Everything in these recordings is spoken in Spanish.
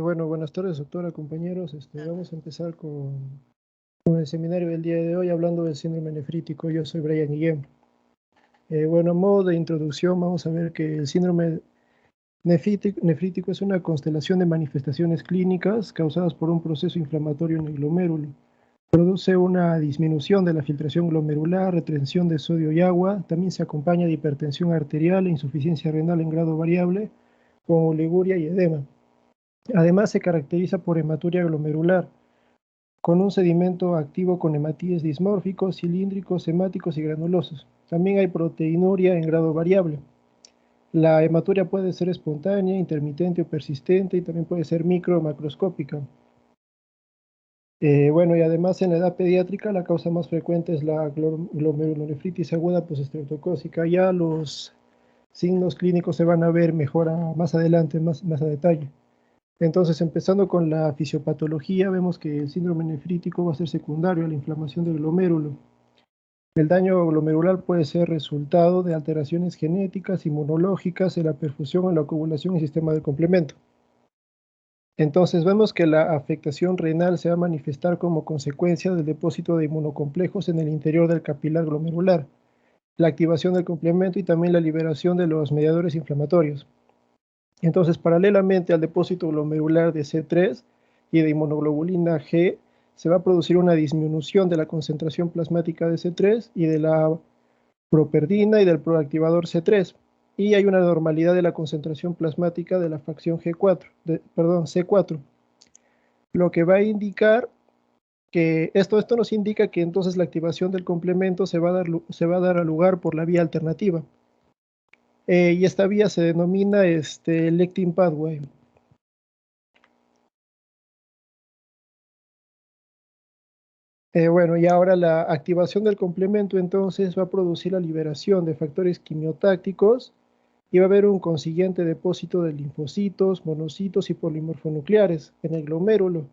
Bueno, buenas tardes, doctora, compañeros. Vamos a empezar con el seminario del día de hoy hablando del síndrome nefrítico. Yo soy Brian Guillén. Bueno, a modo de introducción, vamos a ver que el síndrome nefrítico es una constelación de manifestaciones clínicas causadas por un proceso inflamatorio en el glomérulo. Produce una disminución de la filtración glomerular, retención de sodio y agua. También se acompaña de hipertensión arterial e insuficiencia renal en grado variable, con oliguria y edema. Además, se caracteriza por hematuria glomerular, con un sedimento activo con hematíes dismórficos, cilíndricos, hemáticos y granulosos. También hay proteinuria en grado variable. La hematuria puede ser espontánea, intermitente o persistente, y también puede ser micro o macroscópica. Bueno, y además en la edad pediátrica la causa más frecuente es la glomerulonefritis aguda postestreptocócica. Ya los signos clínicos se van a ver mejor más adelante, más a detalle. Entonces, empezando con la fisiopatología, vemos que el síndrome nefrítico va a ser secundario a la inflamación del glomérulo. El daño glomerular puede ser resultado de alteraciones genéticas, inmunológicas, en la perfusión, en la coagulación y sistema de complemento. Entonces, vemos que la afectación renal se va a manifestar como consecuencia del depósito de inmunocomplejos en el interior del capilar glomerular, la activación del complemento y también la liberación de los mediadores inflamatorios. Entonces, paralelamente al depósito glomerular de C3 y de inmunoglobulina G, se va a producir una disminución de la concentración plasmática de C3 y de la properdina y del proactivador C3. Y hay una normalidad de la concentración plasmática de la fracción C4, lo que va a indicar que esto nos indica que entonces la activación del complemento se va a dar a lugar por la vía alternativa. Y esta vía se denomina lectin pathway. Bueno, y ahora la activación del complemento entonces va a producir la liberación de factores quimiotácticos y va a haber un consiguiente depósito de linfocitos, monocitos y polimorfonucleares en el glomérulo.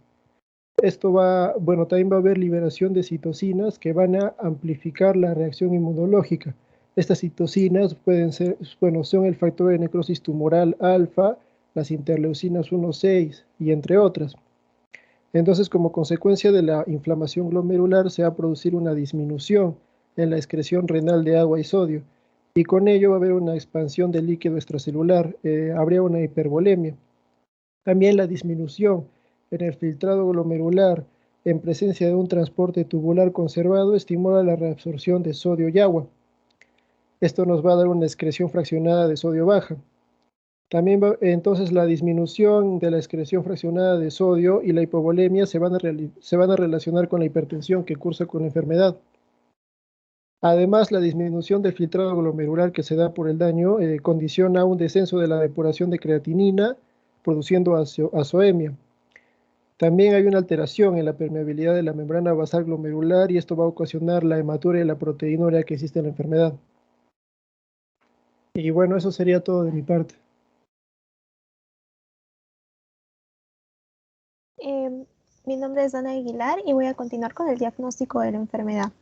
También va a haber liberación de citocinas que van a amplificar la reacción inmunológica. Estas citocinas son el factor de necrosis tumoral alfa, las interleucinas 1,6 y entre otras. Entonces, como consecuencia de la inflamación glomerular, se va a producir una disminución en la excreción renal de agua y sodio, y con ello va a haber una expansión del líquido extracelular, habría una hipervolemia. También la disminución en el filtrado glomerular en presencia de un transporte tubular conservado estimula la reabsorción de sodio y agua. Esto nos va a dar una excreción fraccionada de sodio baja. También entonces la disminución de la excreción fraccionada de sodio y la hipovolemia se van a relacionar con la hipertensión que cursa con la enfermedad. Además, la disminución del filtrado glomerular que se da por el daño condiciona un descenso de la depuración de creatinina, produciendo azoemia. También hay una alteración en la permeabilidad de la membrana basal glomerular y esto va a ocasionar la hematuria y la proteinuria que existe en la enfermedad. Y bueno, eso sería todo de mi parte. Mi nombre es Ana Aguilar y voy a continuar con el diagnóstico de la enfermedad.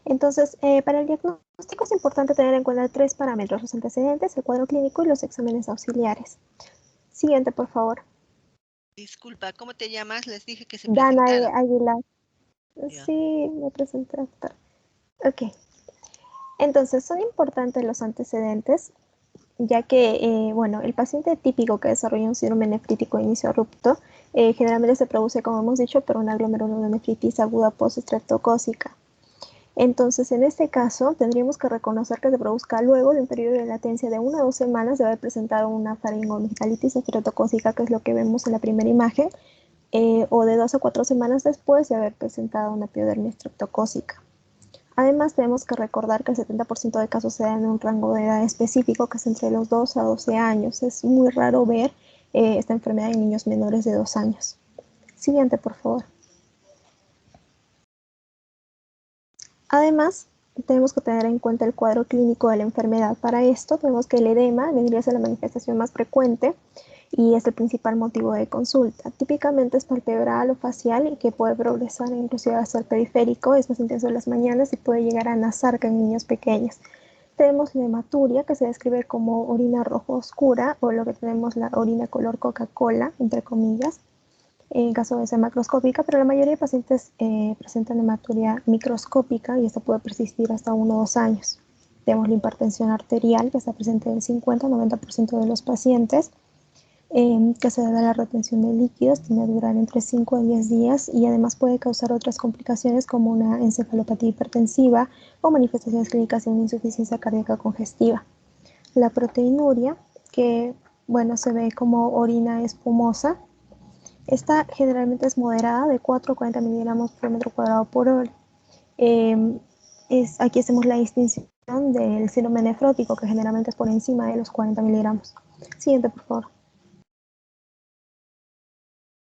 Entonces, para el diagnóstico es importante tener en cuenta 3 parámetros: los antecedentes, el cuadro clínico y los exámenes auxiliares. Siguiente, por favor. Disculpa, ¿cómo te llamas? Les dije que se Dana presentaran. Aguilar. Ya. Sí, me presenté. Ok. Entonces, son importantes los antecedentes, ya que, bueno, el paciente típico que desarrolla un síndrome nefrítico de inicio abrupto generalmente se produce, como hemos dicho, por una glomerulonefritis aguda postestreptocócica. Entonces, en este caso, tendríamos que reconocer que se produzca luego de un periodo de latencia de 1 a 2 semanas de haber presentado una faringomigdalitis estreptocócica, que es lo que vemos en la primera imagen, o de 2 a 4 semanas después de haber presentado una piodermia estreptocócica. Además, tenemos que recordar que el 70% de casos se dan en un rango de edad específico, que es entre los 2 a 12 años. Es muy raro ver esta enfermedad en niños menores de 2 años. Siguiente, por favor. Además, tenemos que tener en cuenta el cuadro clínico de la enfermedad. Para esto, tenemos que el edema vendría a ser la manifestación más frecuente y es el principal motivo de consulta. Típicamente es palpebral o facial y que puede progresar inclusive hasta el periférico, es más intenso en las mañanas y puede llegar a nasar en niños pequeños. Tenemos la hematuria, que se describe como orina rojo oscura, o lo que tenemos la orina color Coca-Cola, entre comillas, en caso de ser macroscópica, pero la mayoría de pacientes presentan hematuria microscópica y esta puede persistir hasta 1 o 2 años. Tenemos la hipertensión arterial, que está presente en el 50-90% de los pacientes, que se debe a la retención de líquidos, tiende a durar entre 5 a 10 días y además puede causar otras complicaciones como una encefalopatía hipertensiva o manifestaciones clínicas de una insuficiencia cardíaca congestiva. La proteinuria, que bueno, se ve como orina espumosa, esta generalmente es moderada, de 4 a 40 miligramos por metro cuadrado por hora. Aquí hacemos la distinción del síndrome nefrótico, que generalmente es por encima de los 40 miligramos. Siguiente, por favor.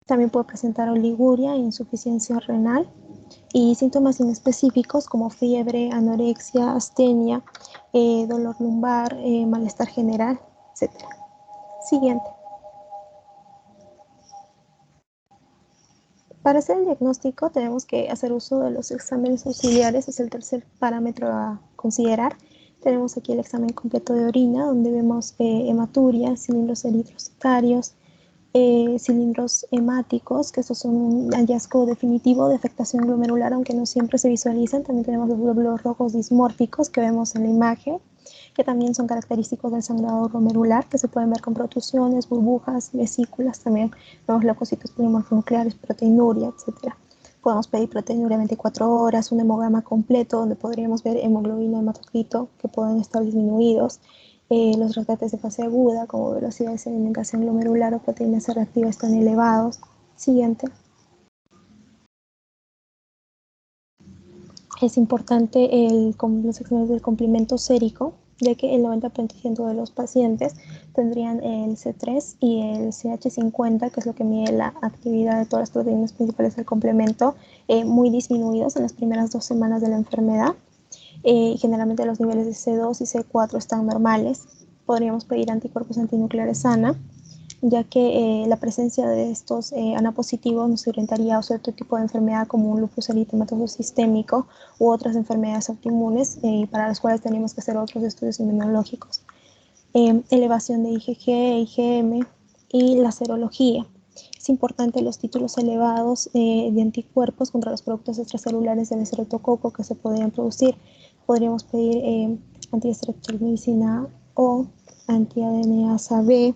También puede presentar oliguria e insuficiencia renal y síntomas inespecíficos como fiebre, anorexia, astenia, dolor lumbar, malestar general, etc. Siguiente. Para hacer el diagnóstico tenemos que hacer uso de los exámenes auxiliares, es el tercer parámetro a considerar. Tenemos aquí el examen completo de orina, donde vemos hematuria, cilindros eritrocitarios, cilindros hemáticos, que estos son un hallazgo definitivo de afectación glomerular, aunque no siempre se visualizan. También tenemos los glóbulos rojos dismórficos que vemos en la imagen, que también son característicos del sangrado glomerular, que se pueden ver con protusiones, burbujas, vesículas. También vemos leucocitos polimorfonucleares, proteinuria, etc. Podemos pedir proteinuria 24 horas, un hemograma completo, donde podríamos ver hemoglobina, hematocrito, que pueden estar disminuidos. Los rescates de fase aguda, como velocidad de sedimentación glomerular o proteína C reactiva, están elevados. Siguiente. Es importante los exámenes del complemento sérico, ya que el 90% de los pacientes tendrían el C3 y el CH50, que es lo que mide la actividad de todas las proteínas principales del complemento, muy disminuidos en las primeras 2 semanas de la enfermedad. Generalmente los niveles de C2 y C4 están normales. Podríamos pedir anticuerpos antinucleares ANA, ya que la presencia de estos ANA positivos nos orientaría a cierto tipo de enfermedad como un lupus eritematoso sistémico u otras enfermedades autoinmunes para las cuales tenemos que hacer otros estudios inmunológicos. Elevación de IgG, IgM y la serología. Es importante los títulos elevados de anticuerpos contra los productos extracelulares del estreptococo que se podrían producir. Podríamos pedir antiestreptomicina O, anti-adeneasa B,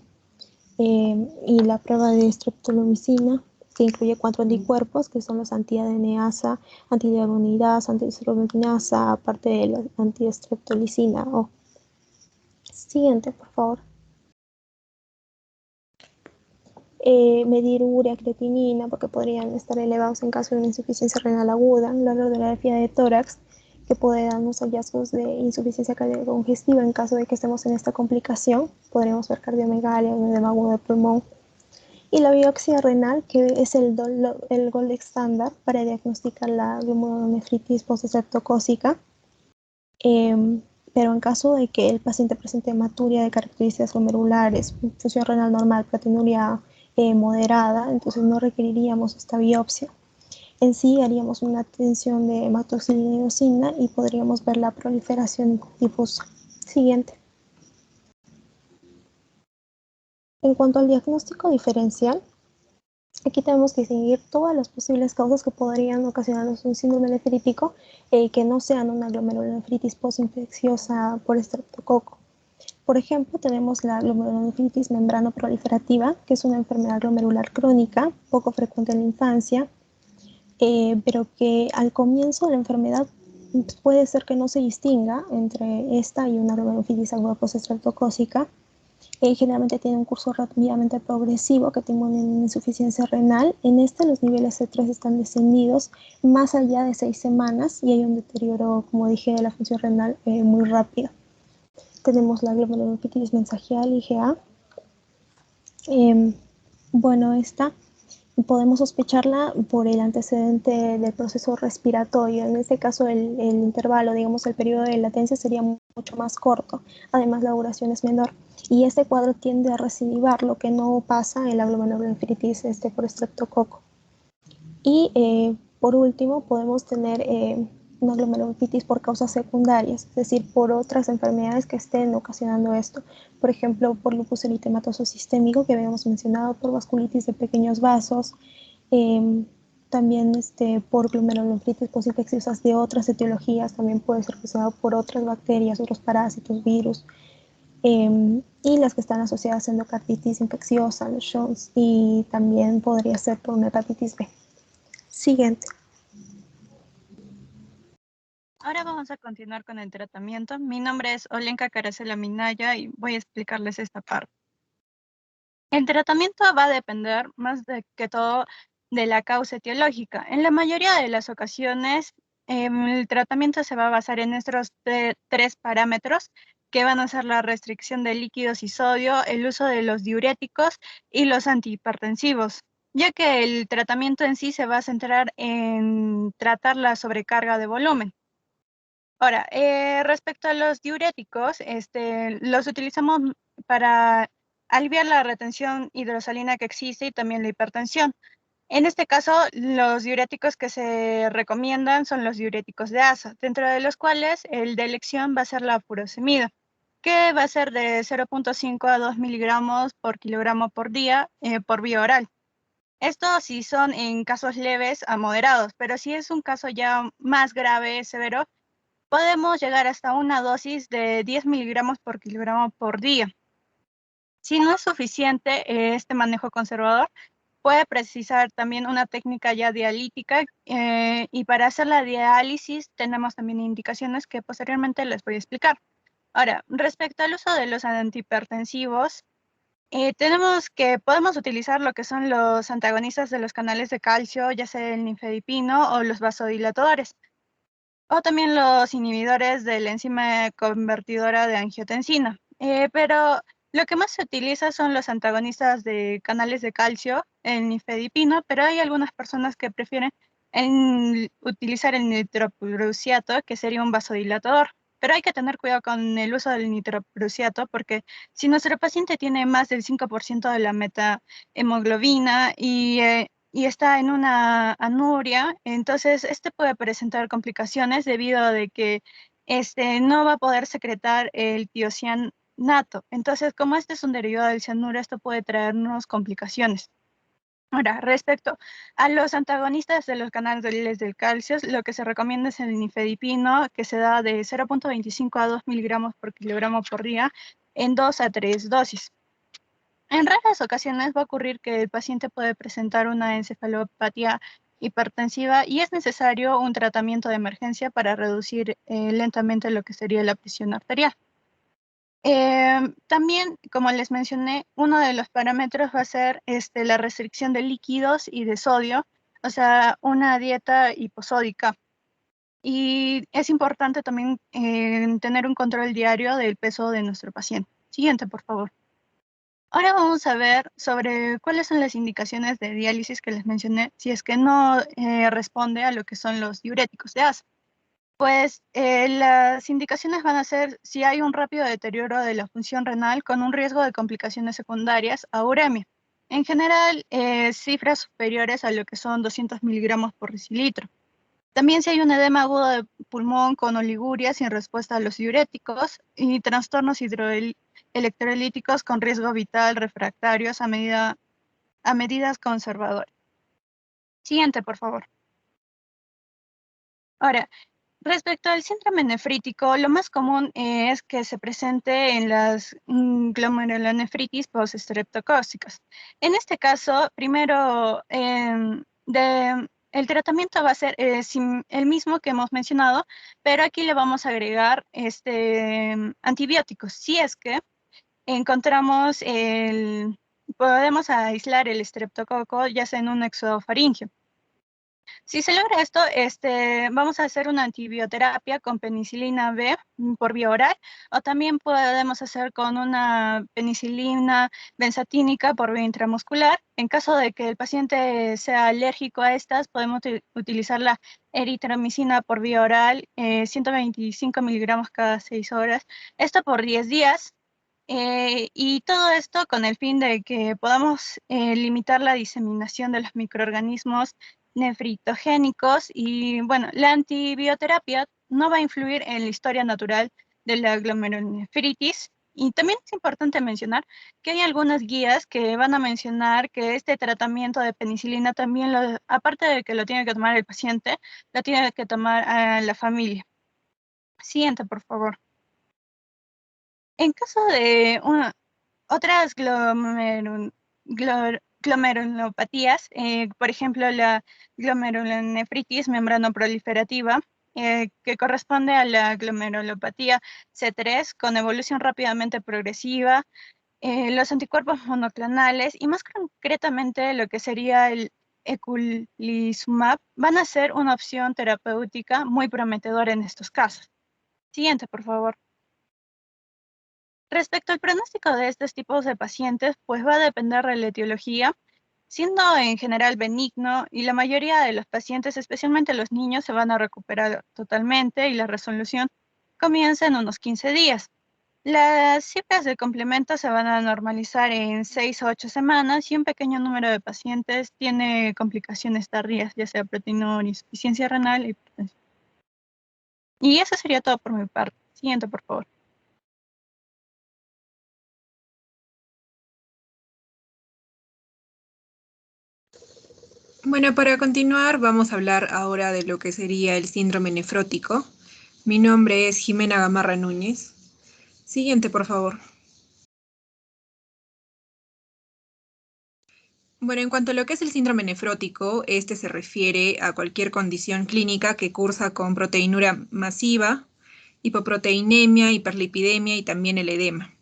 y la prueba de streptomicina, que incluye 4 anticuerpos, que son los anti-adeneasa, antidiagonidasa, antistreptominasa, aparte de la antiestreptolicina O. Siguiente, por favor. Medir urea, creatinina, porque podrían estar elevados en caso de una insuficiencia renal aguda, la radiografía de tórax, que puede darnos hallazgos de insuficiencia cardíaca congestiva en caso de que estemos en esta complicación. Podríamos ver cardiomegalia, un edema agudo de pulmón. Y la biopsia renal, que es el gold estándar para diagnosticar la glomerulonefritis postestreptocócica. Pero en caso de que el paciente presente hematuria de características glomerulares, función renal normal, proteinuria moderada, entonces no requeriríamos esta biopsia. En sí haríamos una atención de hematoxilina y eosina y podríamos ver la proliferación difusa. Siguiente. En cuanto al diagnóstico diferencial, aquí tenemos que distinguir todas las posibles causas que podrían ocasionarnos un síndrome nefrítico que no sean una glomerulonefritis postinfecciosa por estreptococo. Por ejemplo, tenemos la glomerulonefritis membrano proliferativa, que es una enfermedad glomerular crónica, poco frecuente en la infancia, pero que al comienzo de la enfermedad puede ser que no se distinga entre esta y una glomerulonefritis aguda postestreptocócica. Generalmente tiene un curso rápidamente progresivo que tiene una insuficiencia renal. En este los niveles C3 están descendidos más allá de 6 semanas y hay un deterioro, como dije, de la función renal muy rápido. Tenemos la glomerulonefritis mensagial, IgA. Bueno, esta podemos sospecharla por el antecedente del proceso respiratorio. En este caso el intervalo, digamos el periodo de latencia sería mucho más corto, además la duración es menor y este cuadro tiende a recidivar, lo que no pasa en la glomerulonefritis por estreptococo. Y por último podemos tener una glomerulonefritis por causas secundarias, es decir, por otras enfermedades que estén ocasionando esto. Por ejemplo, por lupus eritematoso sistémico que habíamos mencionado, por vasculitis de pequeños vasos, también por glomerulonefritis postinfecciosas de otras etiologías, también puede ser ocasionado por otras bacterias, otros parásitos, virus, y las que están asociadas a endocarditis infecciosa, los Crohn's, y también podría ser por una hepatitis B. Siguiente. Ahora vamos a continuar con el tratamiento. Mi nombre es Olenka Caracela Minaya y voy a explicarles esta parte. El tratamiento va a depender más de que todo de la causa etiológica. En la mayoría de las ocasiones, el tratamiento se va a basar en estos tres parámetros que van a ser la restricción de líquidos y sodio, el uso de los diuréticos y los antihipertensivos, ya que el tratamiento en sí se va a centrar en tratar la sobrecarga de volumen. Ahora, respecto a los diuréticos, los utilizamos para aliviar la retención hidrosalina que existe y también la hipertensión. En este caso, los diuréticos que se recomiendan son los diuréticos de ASA, dentro de los cuales el de elección va a ser la furosemida, que va a ser de 0.5 a 2 miligramos por kilogramo por día por vía oral. Esto sí son en casos leves a moderados, pero si es un caso ya más grave, severo, podemos llegar hasta una dosis de 10 miligramos por kilogramo por día. Si no es suficiente este manejo conservador, puede precisar también una técnica ya dialítica y para hacer la diálisis tenemos también indicaciones que posteriormente les voy a explicar. Ahora, respecto al uso de los antihipertensivos, podemos utilizar lo que son los antagonistas de los canales de calcio, ya sea el nifedipino o los vasodilatadores, o también los inhibidores de la enzima convertidora de angiotensina. Pero lo que más se utiliza son los antagonistas de canales de calcio, el nifedipino, pero hay algunas personas que prefieren utilizar el nitroprusiato, que sería un vasodilatador. Pero hay que tener cuidado con el uso del nitroprusiato porque si nuestro paciente tiene más del 5% de la metahemoglobina y está en una anuria, entonces puede presentar complicaciones debido a de que no va a poder secretar el tiocianato. Entonces, como este es un derivado del cianuro, esto puede traernos complicaciones. Ahora, respecto a los antagonistas de los canales del calcio, lo que se recomienda es el nifedipino, que se da de 0.25 a 2 miligramos por kilogramo por día en 2 a 3 dosis. En raras ocasiones va a ocurrir que el paciente puede presentar una encefalopatía hipertensiva y es necesario un tratamiento de emergencia para reducir lentamente lo que sería la presión arterial. También, como les mencioné, uno de los parámetros va a ser la restricción de líquidos y de sodio, o sea, una dieta hiposódica. Y es importante también tener un control diario del peso de nuestro paciente. Siguiente, por favor. Ahora vamos a ver sobre cuáles son las indicaciones de diálisis que les mencioné, si es que no responde a lo que son los diuréticos de ASA. Pues las indicaciones van a ser si hay un rápido deterioro de la función renal con un riesgo de complicaciones secundarias a uremia. En general, cifras superiores a lo que son 200 miligramos por decilitro. También si hay un edema agudo de pulmón con oliguria sin respuesta a los diuréticos y trastornos electrolíticos con riesgo vital refractarios a medidas conservadoras. Siguiente, por favor. Ahora, respecto al síndrome nefrítico, lo más común es que se presente en las glomerulonefritis post-streptocócicas. En este caso, primero, el tratamiento va a ser el mismo que hemos mencionado, pero aquí le vamos a agregar antibióticos. Si es que encontramos podemos aislar el estreptococo ya sea en un exofaringio. Si se logra esto, vamos a hacer una antibioterapia con penicilina B por vía oral, o también podemos hacer con una penicilina benzatínica por vía intramuscular. En caso de que el paciente sea alérgico a estas, podemos utilizar la eritromicina por vía oral, 125 miligramos cada 6 horas, esto por 10 días. Y todo esto con el fin de que podamos limitar la diseminación de los microorganismos nefritogénicos y, bueno, la antibioterapia no va a influir en la historia natural de la glomerulonefritis. Y también es importante mencionar que hay algunas guías que van a mencionar que este tratamiento de penicilina también, aparte de que lo tiene que tomar el paciente, lo tiene que tomar la familia. Siguiente, por favor. En caso de otras glomerulopatías, por ejemplo, la glomerulonefritis membranoproliferativa, que corresponde a la glomerulopatía C3 con evolución rápidamente progresiva, los anticuerpos monoclonales y más concretamente lo que sería el eculizumab van a ser una opción terapéutica muy prometedora en estos casos. Siguiente, por favor. Respecto al pronóstico de estos tipos de pacientes, pues va a depender de la etiología, siendo en general benigno y la mayoría de los pacientes, especialmente los niños, se van a recuperar totalmente y la resolución comienza en unos 15 días. Las cifras de complemento se van a normalizar en 6 a 8 semanas y un pequeño número de pacientes tiene complicaciones tardías, ya sea proteinuria, insuficiencia renal y hipertensión. Y eso sería todo por mi parte. Siguiente, por favor. Bueno, para continuar vamos a hablar ahora de lo que sería el síndrome nefrótico. Mi nombre es Jimena Gamarra Núñez. Siguiente, por favor. Bueno, en cuanto a lo que es el síndrome nefrótico, este se refiere a cualquier condición clínica que cursa con proteinura masiva, hipoproteinemia, hiperlipidemia y también el edema.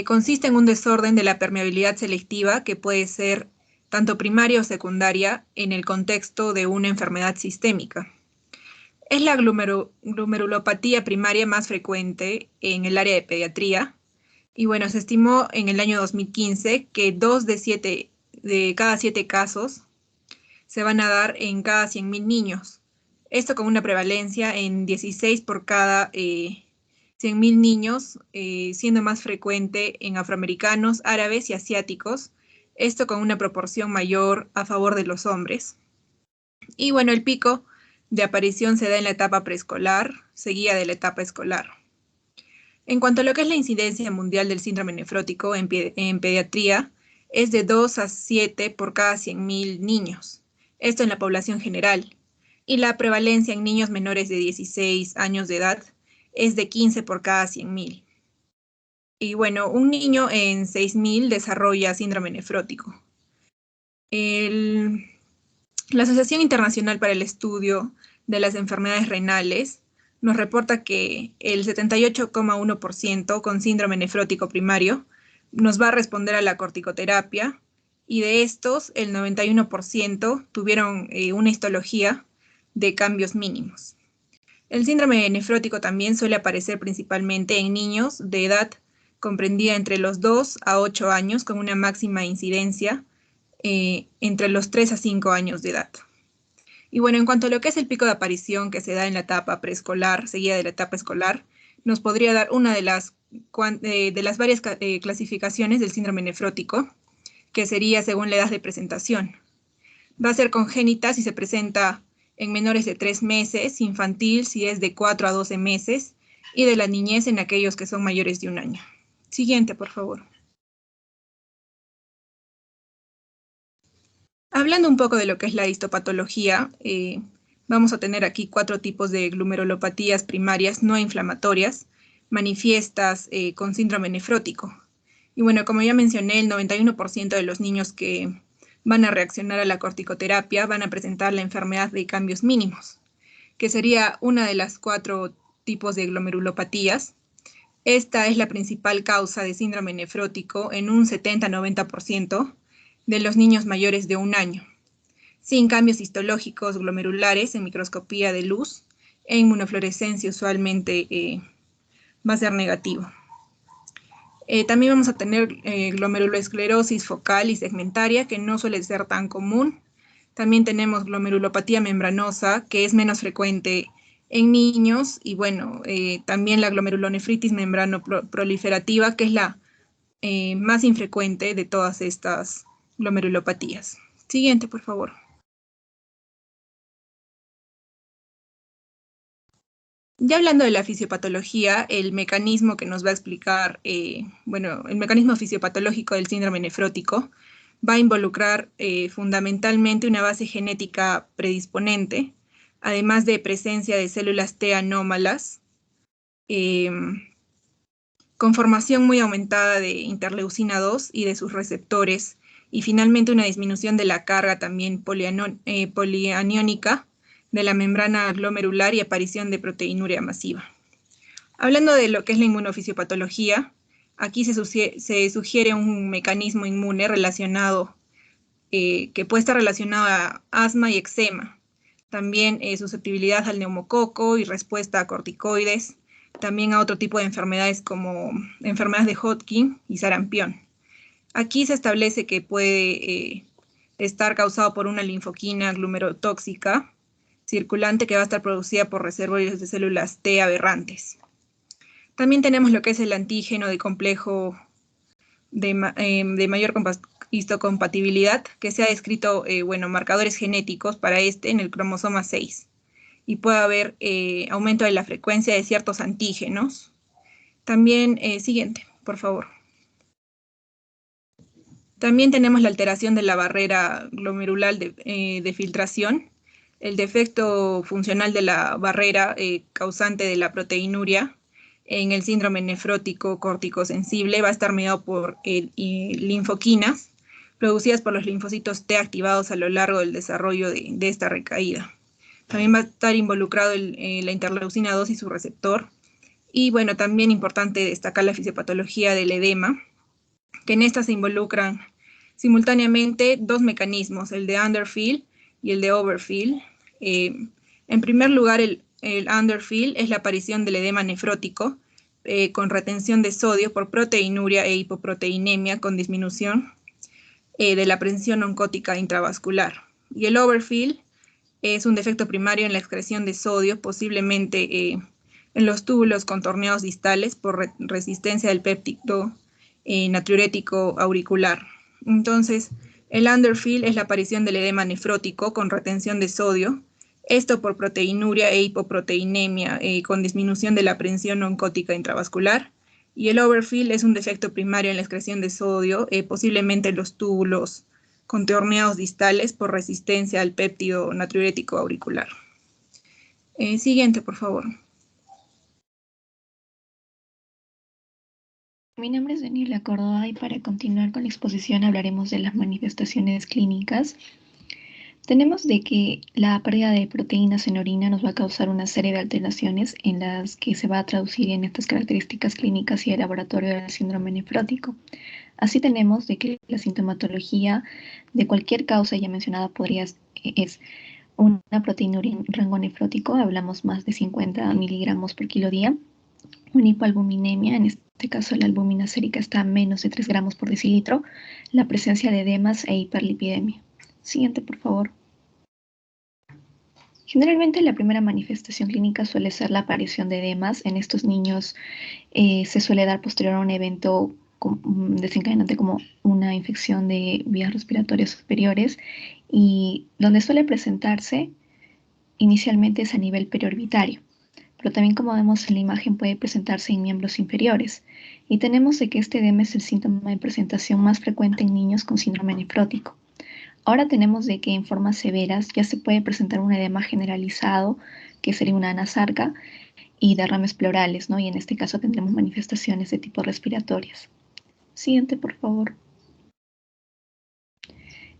Consiste en un desorden de la permeabilidad selectiva que puede ser tanto primaria o secundaria en el contexto de una enfermedad sistémica. Es la glomerulopatía primaria más frecuente en el área de pediatría. Y bueno, se estimó en el año 2015 que 2 de cada 7 casos se van a dar en cada 100.000 niños. Esto con una prevalencia en 16 por cada 100.000 niños, siendo más frecuente en afroamericanos, árabes y asiáticos. Esto con una proporción mayor a favor de los hombres. Y bueno, el pico de aparición se da en la etapa preescolar, seguida de la etapa escolar. En cuanto a lo que es la incidencia mundial del síndrome nefrótico en pediatría, es de 2 a 7 por cada 100.000 niños. Esto en la población general. Y la prevalencia en niños menores de 16 años de edad es de 15 por cada 100.000. Y bueno, un niño en 6.000 desarrolla síndrome nefrótico. La Asociación Internacional para el Estudio de las Enfermedades Renales nos reporta que el 78,1% con síndrome nefrótico primario nos va a responder a la corticoterapia y de estos el 91% tuvieron una histología de cambios mínimos. El síndrome nefrótico también suele aparecer principalmente en niños de edad comprendida entre los 2 a 8 años con una máxima incidencia entre los 3 a 5 años de edad. Y bueno, en cuanto a lo que es el pico de aparición que se da en la etapa preescolar, seguida de la etapa escolar, nos podría dar una de las varias clasificaciones del síndrome nefrótico, que sería según la edad de presentación. Va a ser congénita si se presenta en menores de 3 meses, infantil si es de 4 a 12 meses, y de la niñez en aquellos que son mayores de 1 año. Siguiente, por favor. Hablando un poco de lo que es la histopatología, vamos a tener aquí 4 tipos de glomerulopatías primarias no inflamatorias, manifiestas con síndrome nefrótico. Y bueno, como ya mencioné, el 91% de los niños que van a reaccionar a la corticoterapia van a presentar la enfermedad de cambios mínimos, que sería una de las 4 tipos de glomerulopatías. Esta es la principal causa de síndrome nefrótico en un 70-90% de los niños mayores de 1 año, sin cambios histológicos glomerulares en microscopía de luz. En inmunofluorescencia usualmente va a ser negativo. También vamos a tener glomerulosclerosis focal y segmentaria, que no suele ser tan común. También tenemos glomerulopatía membranosa, que es menos frecuente en niños. Y bueno, también la glomerulonefritis membranoproliferativa, que es la más infrecuente de todas estas glomerulopatías. Siguiente, por favor. Ya hablando de la fisiopatología, el mecanismo que nos va a explicar, bueno, el mecanismo fisiopatológico del síndrome nefrótico va a involucrar fundamentalmente una base genética predisponente, además de presencia de células T anómalas, con formación muy aumentada de interleucina 2 y de sus receptores, y finalmente una disminución de la carga también polianiónica de la membrana glomerular y aparición de proteinuria masiva. Hablando de lo que es la inmunofisiopatología, aquí se sugiere un mecanismo inmune relacionado, que puede estar relacionado a asma y eczema. También susceptibilidad al neumococo y respuesta a corticoides. También a otro tipo de enfermedades como enfermedades de Hodgkin y sarampión. Aquí se establece que puede estar causado por una linfoquina glumerotóxica circulante que va a estar producida por reservorios de células T aberrantes. También tenemos lo que es el antígeno de complejo de mayor histocompatibilidad, que se ha descrito, bueno, marcadores genéticos para este en el cromosoma 6. Y puede haber aumento de la frecuencia de ciertos antígenos. También, siguiente, por favor. También tenemos la alteración de la barrera glomerular de filtración, el defecto funcional de la barrera causante de la proteinuria en el síndrome nefrótico corticosensible va a estar mediado por linfoquinas producidas por los linfocitos T activados a lo largo del desarrollo de esta recaída. También va a estar involucrado la interleucina 2 y su receptor. Y bueno, también importante destacar la fisiopatología del edema, que en esta se involucran simultáneamente dos mecanismos, el de underfill y el de overfill. En primer lugar, el underfill es la aparición del edema nefrótico con retención de sodio por proteinuria e hipoproteinemia con disminución de la presión oncótica intravascular. Y el overfill es un defecto primario en la excreción de sodio, posiblemente en los túbulos contorneados distales por resistencia del péptido natriurético auricular. Entonces, el underfill es la aparición del edema nefrótico con retención de sodio, esto por proteinuria e hipoproteinemia con disminución de la presión oncótica intravascular. Y el overfill es un defecto primario en la excreción de sodio, posiblemente en los túbulos contorneados distales por resistencia al péptido natriurético auricular. Siguiente, por favor. Mi nombre es Daniela Córdoba y para continuar con la exposición hablaremos de las manifestaciones clínicas. Tenemos de que la pérdida de proteínas en orina nos va a causar una serie de alteraciones en las que se va a traducir en estas características clínicas y el laboratorio del síndrome nefrótico. Así tenemos de que la sintomatología de cualquier causa ya mencionada es una proteinuria en rango nefrótico, hablamos más de 50 miligramos por kilo día, una hipoalbuminemia, en este caso la albúmina sérica está a menos de 3 gramos por decilitro, la presencia de edemas e hiperlipidemia. Siguiente, por favor. Generalmente la primera manifestación clínica suele ser la aparición de edemas. En estos niños se suele dar posterior a un evento desencadenante como una infección de vías respiratorias superiores y donde suele presentarse inicialmente es a nivel periorbitario, pero también como vemos en la imagen puede presentarse en miembros inferiores y tenemos de que este edema es el síntoma de presentación más frecuente en niños con síndrome nefrótico. Ahora tenemos de que en formas severas ya se puede presentar un edema generalizado, que sería una anasarca, y derrames pleurales, ¿no? Y en este caso tendremos manifestaciones de tipo respiratorias. Siguiente, por favor.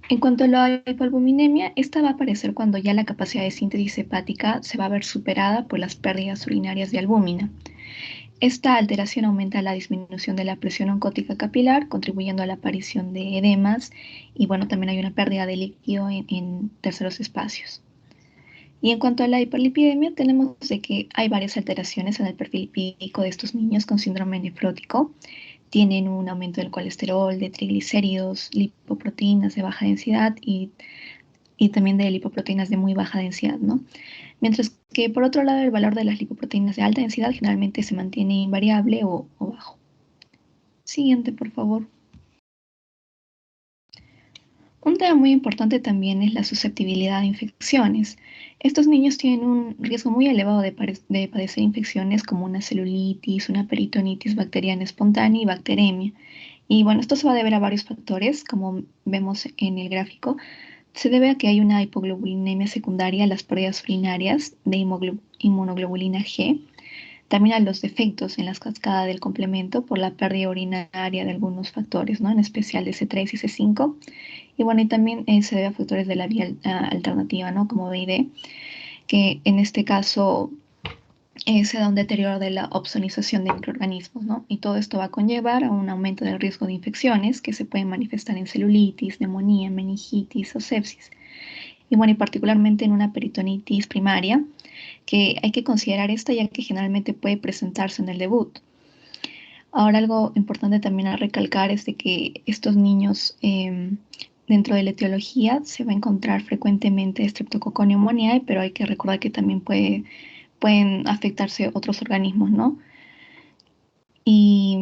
En cuanto a la hipoalbuminemia, esta va a aparecer cuando ya la capacidad de síntesis hepática se va a ver superada por las pérdidas urinarias de albúmina. Esta alteración aumenta la disminución de la presión oncótica capilar, contribuyendo a la aparición de edemas y bueno, también hay una pérdida de líquido en terceros espacios. Y en cuanto a la hiperlipidemia, tenemos de que hay varias alteraciones en el perfil lipídico de estos niños con síndrome nefrótico. Tienen un aumento del colesterol, de triglicéridos, lipoproteínas de baja densidad y también de lipoproteínas de muy baja densidad, ¿no? Mientras que por otro lado el valor de las lipoproteínas de alta densidad generalmente se mantiene invariable o bajo. Siguiente, por favor. Un tema muy importante también es la susceptibilidad a infecciones. Estos niños tienen un riesgo muy elevado de padecer infecciones como una celulitis, una peritonitis bacteriana espontánea y bacteremia. Y bueno, esto se va a deber a varios factores, como vemos en el gráfico. Se debe a que hay una hipoglobulinemia secundaria a las pérdidas urinarias de inmunoglobulina G, también a los defectos en la cascada del complemento por la pérdida urinaria de algunos factores, ¿no? En especial de C3 y C5. Y bueno, y también se debe a factores de la vía alternativa, ¿no? Como B y D, que en este caso se da un deterioro de la opsonización de microorganismos, ¿no? Y todo esto va a conllevar a un aumento del riesgo de infecciones que se pueden manifestar en celulitis, neumonía, meningitis o sepsis. Y bueno, y particularmente en una peritonitis primaria, que hay que considerar esta ya que generalmente puede presentarse en el debut. Ahora, algo importante también a recalcar es de que estos niños, dentro de la etiología, se va a encontrar frecuentemente Streptococcus pneumoniae, pero hay que recordar que también pueden afectarse otros organismos, ¿no? Y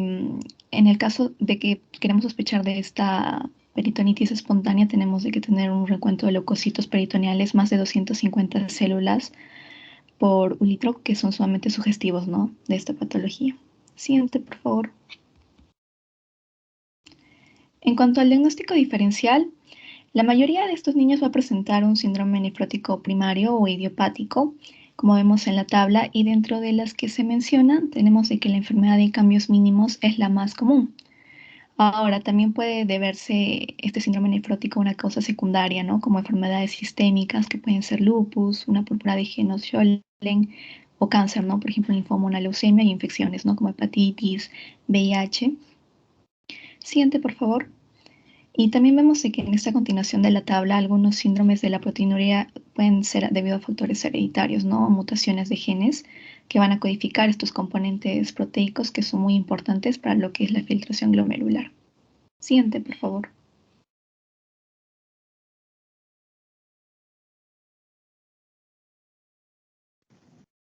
en el caso de que queremos sospechar de esta peritonitis espontánea, tenemos de que tener un recuento de leucocitos peritoneales más de 250 células por un litro, que son sumamente sugestivos, ¿no? De esta patología. Siguiente, por favor. En cuanto al diagnóstico diferencial, la mayoría de estos niños va a presentar un síndrome nefrótico primario o idiopático, como vemos en la tabla, y dentro de las que se mencionan, tenemos de que la enfermedad de cambios mínimos es la más común. Ahora, también puede deberse este síndrome nefrótico a una causa secundaria, ¿no? Como enfermedades sistémicas que pueden ser lupus, una púrpura de Jenosch-Schönlein o cáncer, ¿no? Por ejemplo, linfoma, una leucemia y infecciones, ¿no? Como hepatitis, VIH. Siguiente, por favor. Y también vemos que en esta continuación de la tabla algunos síndromes de la proteinuria pueden ser debido a factores hereditarios, ¿no? Mutaciones de genes que van a codificar estos componentes proteicos que son muy importantes para lo que es la filtración glomerular. Siguiente, por favor.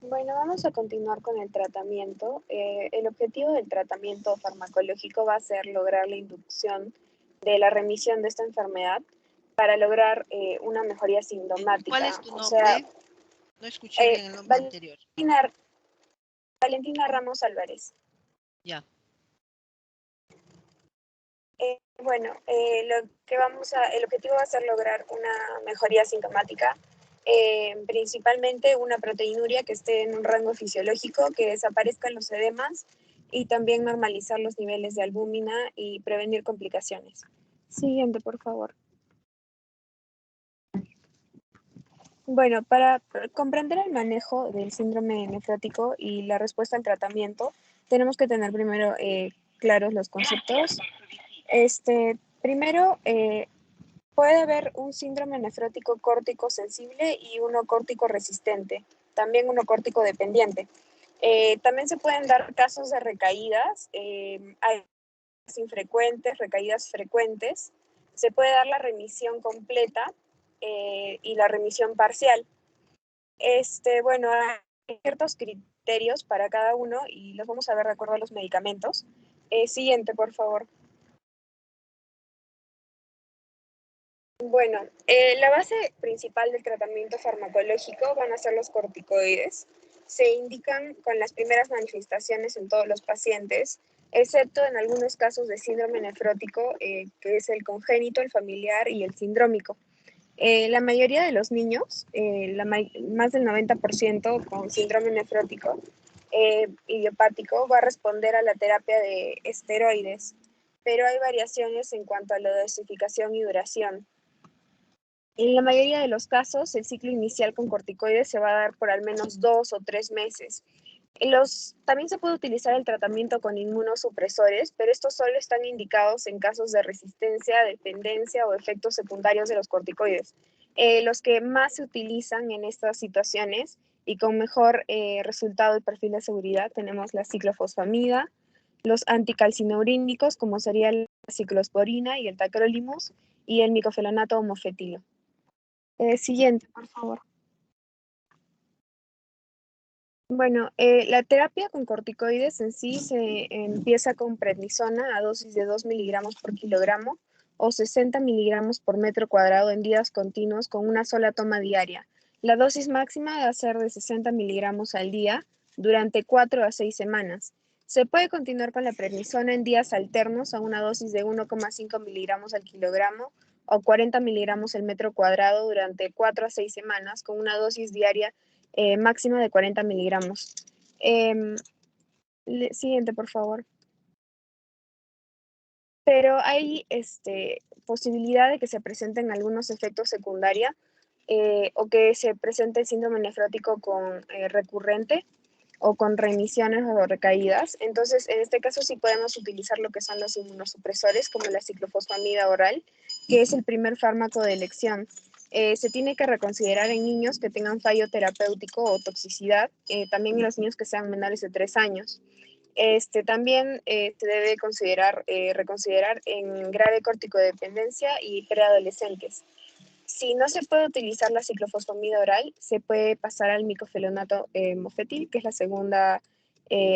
Bueno, vamos a continuar con el tratamiento. El objetivo del tratamiento farmacológico va a ser lograr la inducción de la remisión de esta enfermedad para lograr una mejoría sintomática. ¿Cuál es tu nombre? O sea, no escuché bien el nombre anterior. Valentina Ramos Álvarez. Ya. El objetivo va a ser lograr una mejoría sintomática, principalmente una proteinuria que esté en un rango fisiológico, que desaparezcan los edemas y también normalizar los niveles de albúmina y prevenir complicaciones. Siguiente, por favor. Bueno, para comprender el manejo del síndrome nefrótico y la respuesta al tratamiento, tenemos que tener primero claros los conceptos. Primero, puede haber un síndrome nefrótico córtico sensible y uno córtico resistente, también uno córtico dependiente. También se pueden dar casos de recaídas, hay infrecuentes, recaídas frecuentes. Se puede dar la remisión completa y la remisión parcial. Hay ciertos criterios para cada uno y los vamos a ver de acuerdo a los medicamentos. Siguiente, por favor. Bueno, la base principal del tratamiento farmacológico van a ser los corticoides. Se indican con las primeras manifestaciones en todos los pacientes, excepto en algunos casos de síndrome nefrótico, que es el congénito, el familiar y el sindrómico. La mayoría de los niños, más del 90% con síndrome nefrótico idiopático, va a responder a la terapia de esteroides, pero hay variaciones en cuanto a la dosificación y duración. En la mayoría de los casos, el ciclo inicial con corticoides se va a dar por al menos 2 o 3 meses. También se puede utilizar el tratamiento con inmunosupresores, pero estos solo están indicados en casos de resistencia, dependencia o efectos secundarios de los corticoides. Los que más se utilizan en estas situaciones y con mejor resultado y perfil de seguridad tenemos la ciclofosfamida, los anticalcineurínicos como sería la ciclosporina y el tacrolimus y el micofenonato homofetilo. Siguiente, por favor. Bueno, la terapia con corticoides en sí se empieza con prednisona a dosis de 2 miligramos por kilogramo o 60 miligramos por metro cuadrado en días continuos con una sola toma diaria. La dosis máxima debe ser de 60 miligramos al día durante 4 a 6 semanas. Se puede continuar con la prednisona en días alternos a una dosis de 1,5 miligramos al kilogramo o 40 miligramos el metro cuadrado durante 4 a 6 semanas con una dosis diaria máxima de 40 miligramos. Siguiente, por favor. Pero hay posibilidad de que se presenten algunos efectos secundarios o que se presente el síndrome nefrótico con recurrente o con remisiones o recaídas. Entonces, en este caso sí podemos utilizar lo que son los inmunosupresores, como la ciclofosfamida oral, que es el primer fármaco de elección. Se tiene que reconsiderar en niños que tengan fallo terapéutico o toxicidad, también en los niños que sean menores de 3 años. También se debe reconsiderar en grave corticodependencia y preadolescentes. Si no se puede utilizar la ciclofosfamida oral, se puede pasar al micofelonato mofetil, que es la segunda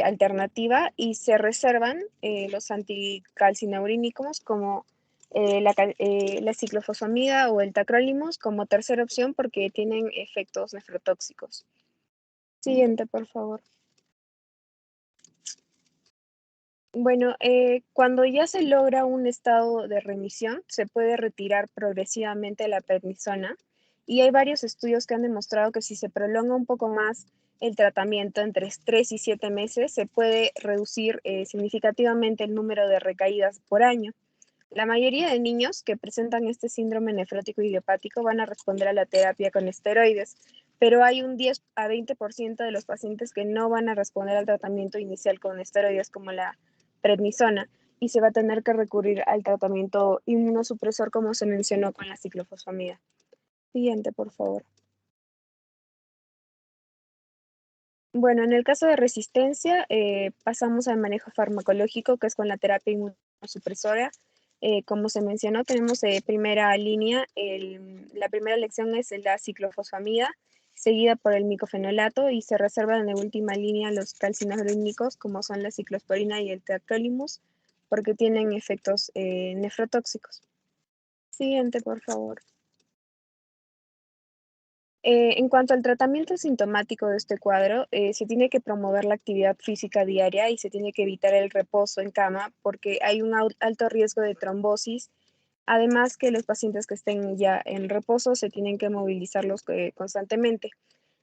alternativa, y se reservan los anticalcineurínicos como la ciclofosfamida o el tacrolimus como tercera opción porque tienen efectos nefrotóxicos. Siguiente, por favor. Bueno, cuando ya se logra un estado de remisión, se puede retirar progresivamente la prednisona y hay varios estudios que han demostrado que si se prolonga un poco más el tratamiento entre 3 y 7 meses, se puede reducir significativamente el número de recaídas por año. La mayoría de niños que presentan este síndrome nefrótico idiopático van a responder a la terapia con esteroides, pero hay un 10 a 20% de los pacientes que no van a responder al tratamiento inicial con esteroides como la prednisona y se va a tener que recurrir al tratamiento inmunosupresor como se mencionó con la ciclofosfamida. Siguiente, por favor. Bueno, en el caso de resistencia, pasamos al manejo farmacológico, que es con la terapia inmunosupresora. Como se mencionó, tenemos primera línea, la primera elección es la ciclofosfamida, seguida por el micofenolato y se reservan en última línea los calcineurínicos, como son la ciclosporina y el tacrolimus, porque tienen efectos nefrotóxicos. Siguiente, por favor. En cuanto al tratamiento sintomático de este cuadro, se tiene que promover la actividad física diaria y se tiene que evitar el reposo en cama porque hay un alto riesgo de trombosis. Además que los pacientes que estén ya en reposo se tienen que movilizarlos constantemente.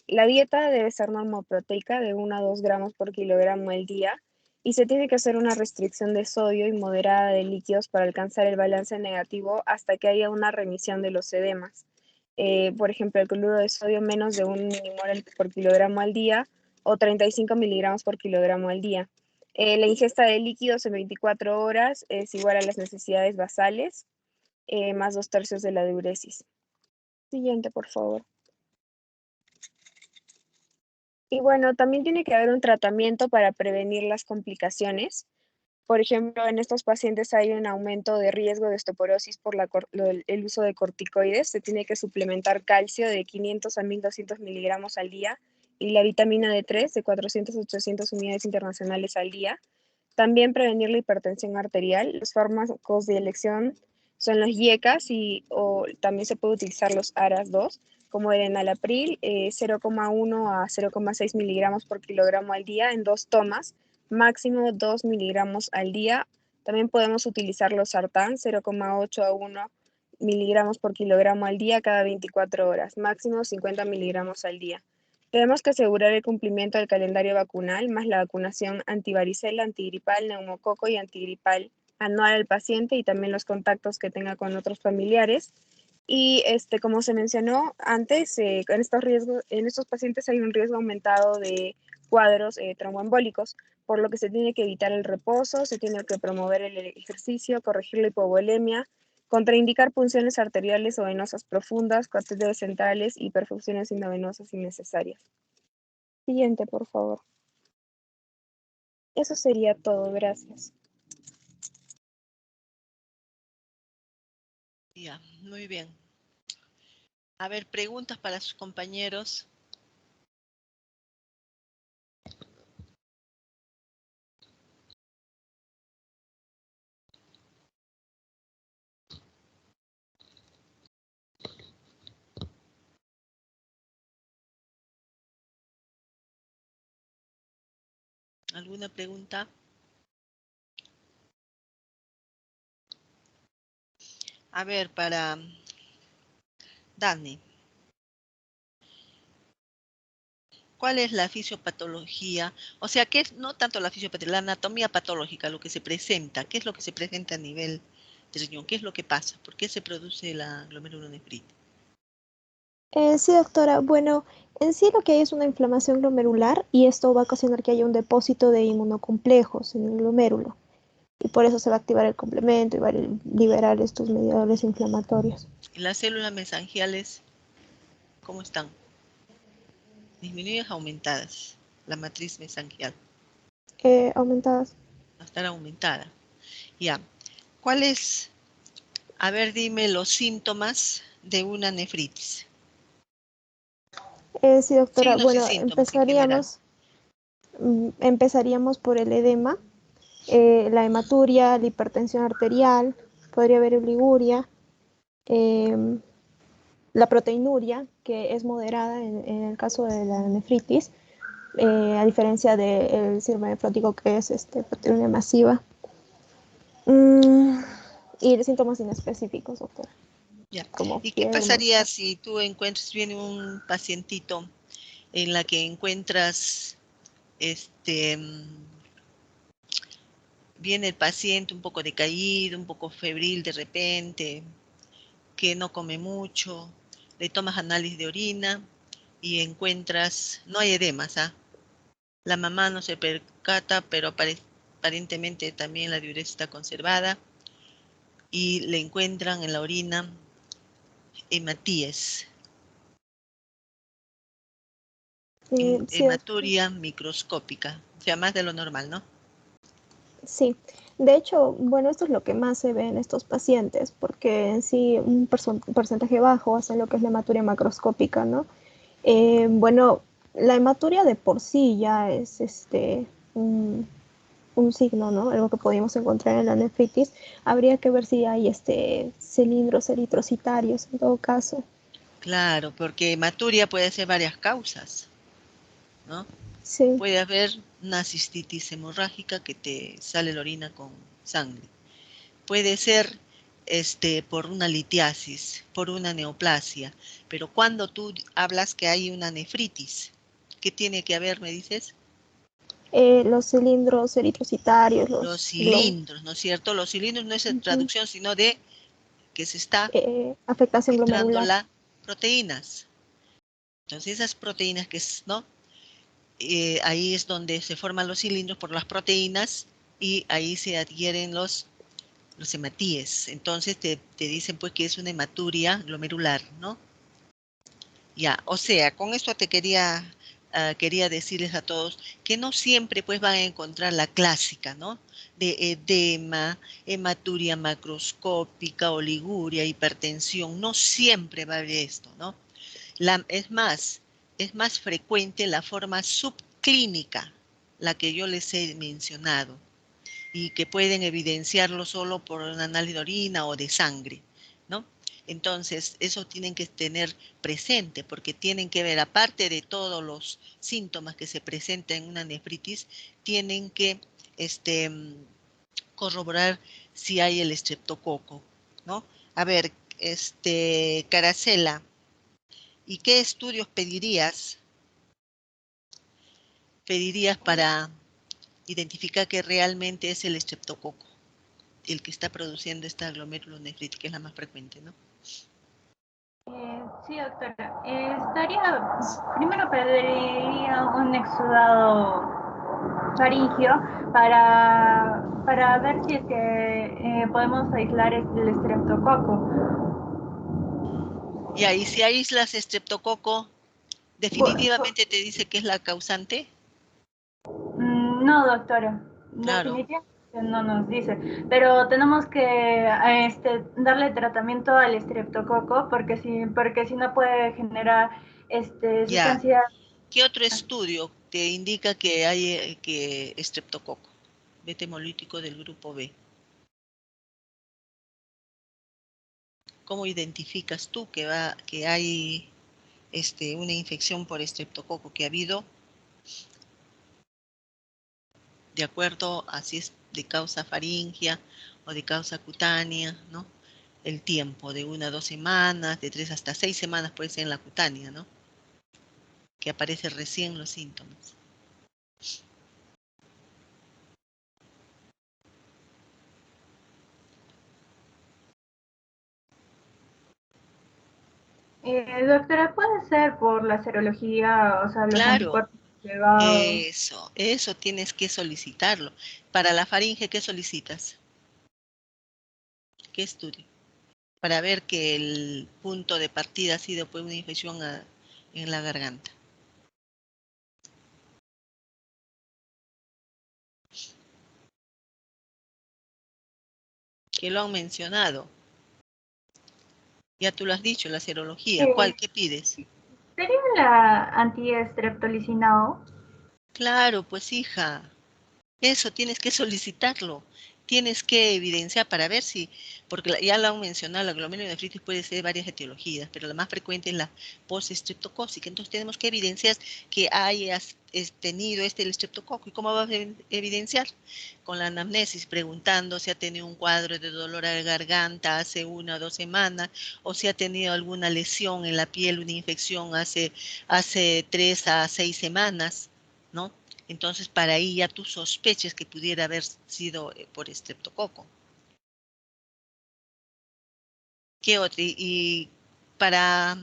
La dieta debe ser normoproteica de 1 a 2 gramos por kilogramo al día y se tiene que hacer una restricción de sodio y moderada de líquidos para alcanzar el balance negativo hasta que haya una remisión de los edemas. Por ejemplo, el cloruro de sodio menos de 1 milimol por kilogramo al día o 35 miligramos por kilogramo al día. La ingesta de líquidos en 24 horas es igual a las necesidades basales, más 2/3 de la diuresis. Siguiente, por favor. Y bueno, también tiene que haber un tratamiento para prevenir las complicaciones. Por ejemplo, en estos pacientes hay un aumento de riesgo de osteoporosis por el uso de corticoides. Se tiene que suplementar calcio de 500 a 1200 miligramos al día y la vitamina D3 de 400 a 800 unidades internacionales al día. También prevenir la hipertensión arterial. Los fármacos de elección son los IECAS o también se puede utilizar los ARAS-2, como el enalapril, 0,1 a 0,6 miligramos por kilogramo al día en 2 tomas, máximo 2 miligramos al día. También podemos utilizar los sartán, 0,8 a 1 miligramos por kilogramo al día cada 24 horas, máximo 50 miligramos al día. Tenemos que asegurar el cumplimiento del calendario vacunal, más la vacunación antivaricela, antigripal, neumococo y antigripal anual al paciente y también los contactos que tenga con otros familiares. Y como se mencionó antes, en estos pacientes hay un riesgo aumentado de cuadros tromboembólicos, por lo que se tiene que evitar el reposo, se tiene que promover el ejercicio, corregir la hipovolemia, contraindicar punciones arteriales o venosas profundas, catéteres centrales y perfusiones intravenosas innecesarias. Siguiente, por favor. Eso sería todo, gracias. Ya, muy bien. A ver, preguntas para sus compañeros. ¿Alguna pregunta? A ver, para Dani. ¿Cuál es la fisiopatología? O sea, ¿qué es, no tanto la fisiopatología, la anatomía patológica, lo que se presenta? ¿Qué es lo que se presenta a nivel de riñón? ¿Qué es lo que pasa? ¿Por qué se produce la glomerulonefritis? Sí, doctora. Bueno, en sí lo que hay es una inflamación glomerular y esto va a ocasionar que haya un depósito de inmunocomplejos en el glomérulo. Y por eso se va a activar el complemento y va a liberar estos mediadores inflamatorios. ¿Y las células mesangiales cómo están? ¿Disminuidas o aumentadas? La matriz mesangial. Aumentadas. Va a estar aumentada. Ya. ¿Cuál es? A ver, dime los síntomas de una nefritis. Sí, doctora. Signos y Bueno, síntomas en general. empezaríamos por el edema, la hematuria, la hipertensión arterial, podría haber oliguria, la proteinuria, que es moderada en el caso de la nefritis, a diferencia del síndrome nefrótico que es proteinuria masiva. Y síntomas inespecíficos, doctora. Ya. Como ¿Y qué fiebre, pasaría si tú encuentras, viene un pacientito en la que encuentras, viene el paciente un poco decaído, un poco febril de repente, que no come mucho, le tomas análisis de orina y encuentras, no hay edemas, ¿ah? La mamá no se percata, pero aparentemente también la diuresis está conservada y le encuentran en la orina hematíes, sí, hematuria microscópica, o sea, más de lo normal, ¿no? sí. De hecho, bueno, esto es lo que más se ve en estos pacientes, porque en sí un porcentaje bajo hace lo que es la hematuria macroscópica, ¿no? Bueno, la hematuria de por sí ya es un signo, ¿no? Algo que podemos encontrar en la nefritis. Habría que ver si hay cilindros eritrocitarios en todo caso. Claro, porque hematuria puede ser varias causas, ¿no? Sí. Puede haber una cistitis hemorrágica que te sale la orina con sangre. Puede ser por una litiasis, por una neoplasia, pero cuando tú hablas que hay una nefritis, ¿qué tiene que haber, me dices? Los cilindros eritrocitarios, Los los cilindros, ¿no es cierto? Los cilindros no es traducción, sino de que se está afectación filtrando glomerular. las proteínas. Entonces esas proteínas ¿no? Ahí es donde se forman los cilindros por las proteínas y ahí se adhieren los hematíes. Entonces te dicen pues que es una hematuria glomerular, ¿no? Ya, o sea, con esto te quería decirles a todos que no siempre pues van a encontrar la clásica, ¿no? De edema, hematuria macroscópica, oliguria, hipertensión. No siempre va a haber esto, ¿no? Es más frecuente la forma subclínica, la que yo les he mencionado, y que pueden evidenciarlo solo por un análisis de orina o de sangre, ¿no? Entonces, eso tienen que tener presente porque tienen que ver, aparte de todos los síntomas que se presentan en una nefritis, tienen que corroborar si hay el estreptococo, ¿no? A ver, Caracela, ¿y qué estudios pedirías para identificar que realmente es el estreptococo el que está produciendo esta glomerulonefritis, que es la más frecuente, ¿no? Sí, doctora. Primero pediría un exudado faringio para ver si es que podemos aislar el estreptococo. Y si aíslas estreptococo, definitivamente te dice que es la causante. No, doctora. Claro. Definitivamente no nos dice. Pero tenemos que darle tratamiento al estreptococo porque si no puede generar Ya. sustancias. ¿Qué otro estudio te indica que hay estreptococo? Beta hemolítico del grupo B. ¿Cómo identificas tú que hay una infección por estreptococo, que ha habido de acuerdo a si es de causa faríngea o de causa cutánea, ¿no? El tiempo de 1 a 2 semanas, de 3 hasta 6 semanas puede ser en la cutánea, ¿no? Que aparecen recién los síntomas. Doctora, puede ser por la serología, o sea, los Claro, anticuerpos elevados. eso tienes que solicitarlo. Para la faringe, ¿qué solicitas? ¿Qué estudio? Para ver que el punto de partida ha sido pues una infección en la garganta. Que lo han mencionado. Ya tú lo has dicho, la serología. ¿Cuál? ¿Qué pides? ¿Sería la antiestreptolicinao? Claro, pues hija. Eso tienes que solicitarlo, tienes que evidenciar para ver si, porque ya lo han mencionado, la glomerulonefritis puede ser de varias etiologías, pero la más frecuente es la post-estreptocócica. Entonces tenemos que evidenciar que hayas tenido el estreptococo. ¿Y cómo vas a evidenciar? Con la anamnesis, preguntando si ha tenido un cuadro de dolor a la garganta hace 1 o 2 semanas, o si ha tenido alguna lesión en la piel, una infección hace 3 a 6 semanas, ¿no? Entonces, para ahí ya tú sospeches que pudiera haber sido por estreptococo. ¿Qué otro? Y para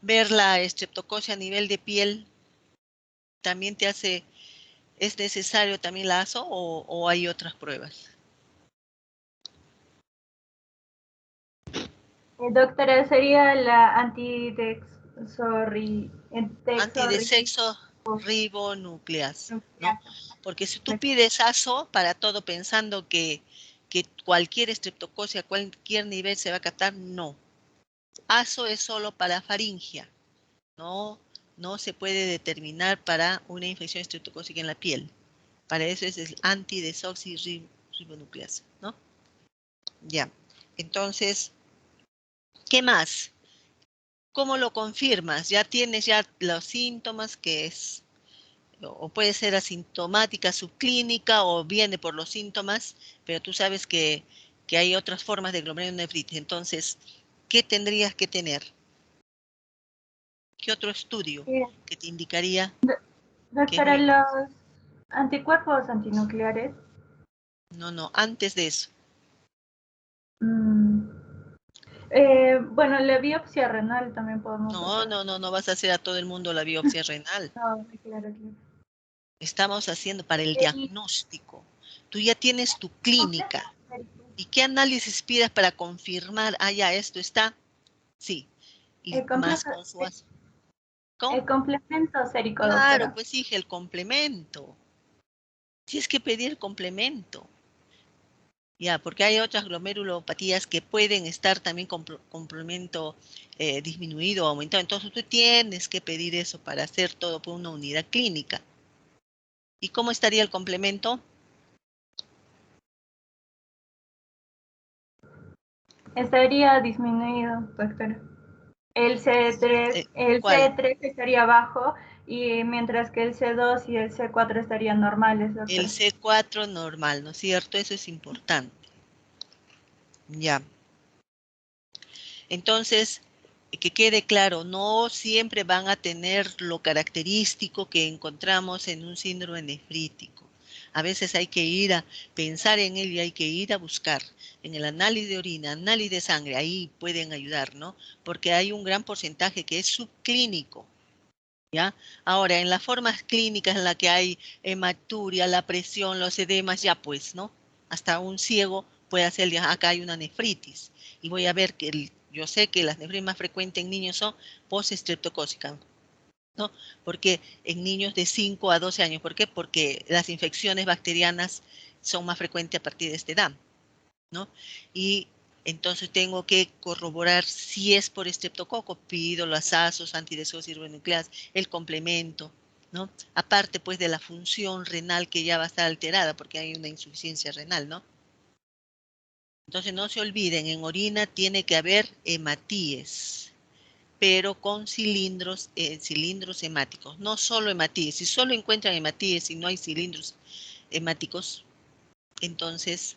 ver la estreptococia a nivel de piel, ¿también es necesario también la ASO o hay otras pruebas? Doctora, sería la Antidesexo ribonucleas, ¿no? Porque si tú pides ASO para todo pensando que cualquier estreptococia a cualquier nivel se va a captar, no. ASO es solo para faringia, no se puede determinar para una infección estreptocócica en la piel. Para eso es el antidesoxirribonucleasa, ¿no? Ya. Entonces, ¿qué más? ¿Cómo lo confirmas? Ya tienes ya los síntomas que es, o puede ser asintomática, subclínica, o viene por los síntomas, pero tú sabes que hay otras formas de glomerulonefritis. Entonces, ¿qué tendrías que tener? ¿Qué otro estudio que te indicaría que es Doctora, muy... los anticuerpos antinucleares. No, antes de eso. Bueno, la biopsia renal también podemos hacer. No vas a hacer a todo el mundo la biopsia renal. No, claro. Estamos haciendo para el diagnóstico. Tú ya tienes tu clínica. ¿Y qué análisis pidas para confirmar? Ah, ya, esto está. Sí. Y más con su... ¿Cómo? El complemento sérico, Claro, doctora. pues dije el complemento. Tienes que pedir complemento. Ya, porque hay otras glomerulopatías que pueden estar también con complemento disminuido o aumentado. Entonces tú tienes que pedir eso para hacer todo por una unidad clínica. ¿Y cómo estaría el complemento? Estaría disminuido, doctora. El ¿Cuál? C3 estaría bajo y mientras que el C2 y el C4 estarían normales, El doctora. C4 normal, ¿no es cierto? Eso es importante. Ya. Entonces, que quede claro, no siempre van a tener lo característico que encontramos en un síndrome nefrítico. A veces hay que ir a pensar en ello y hay que ir a buscar en el análisis de orina, análisis de sangre, ahí pueden ayudar, ¿no? Porque hay un gran porcentaje que es subclínico, ¿ya? Ahora, en las formas clínicas en las que hay hematuria, la presión, los edemas, ya pues, ¿no? Hasta un ciego puede hacer, acá hay una nefritis. Y voy a ver que yo sé que las nefritis más frecuentes en niños son post-estreptocócicas, ¿no? Porque en niños de 5 a 12 años, ¿por qué? Porque las infecciones bacterianas son más frecuentes a partir de esta edad, ¿no? Y entonces tengo que corroborar si es por estreptococo, pido los ASOs, antidesoxirribonucleas, el complemento, ¿no? Aparte pues de la función renal que ya va a estar alterada porque hay una insuficiencia renal, ¿no? Entonces no se olviden, en orina tiene que haber hematíes. pero con cilindros hemáticos, no solo hematíes. Si solo encuentran hematíes y no hay cilindros hemáticos, entonces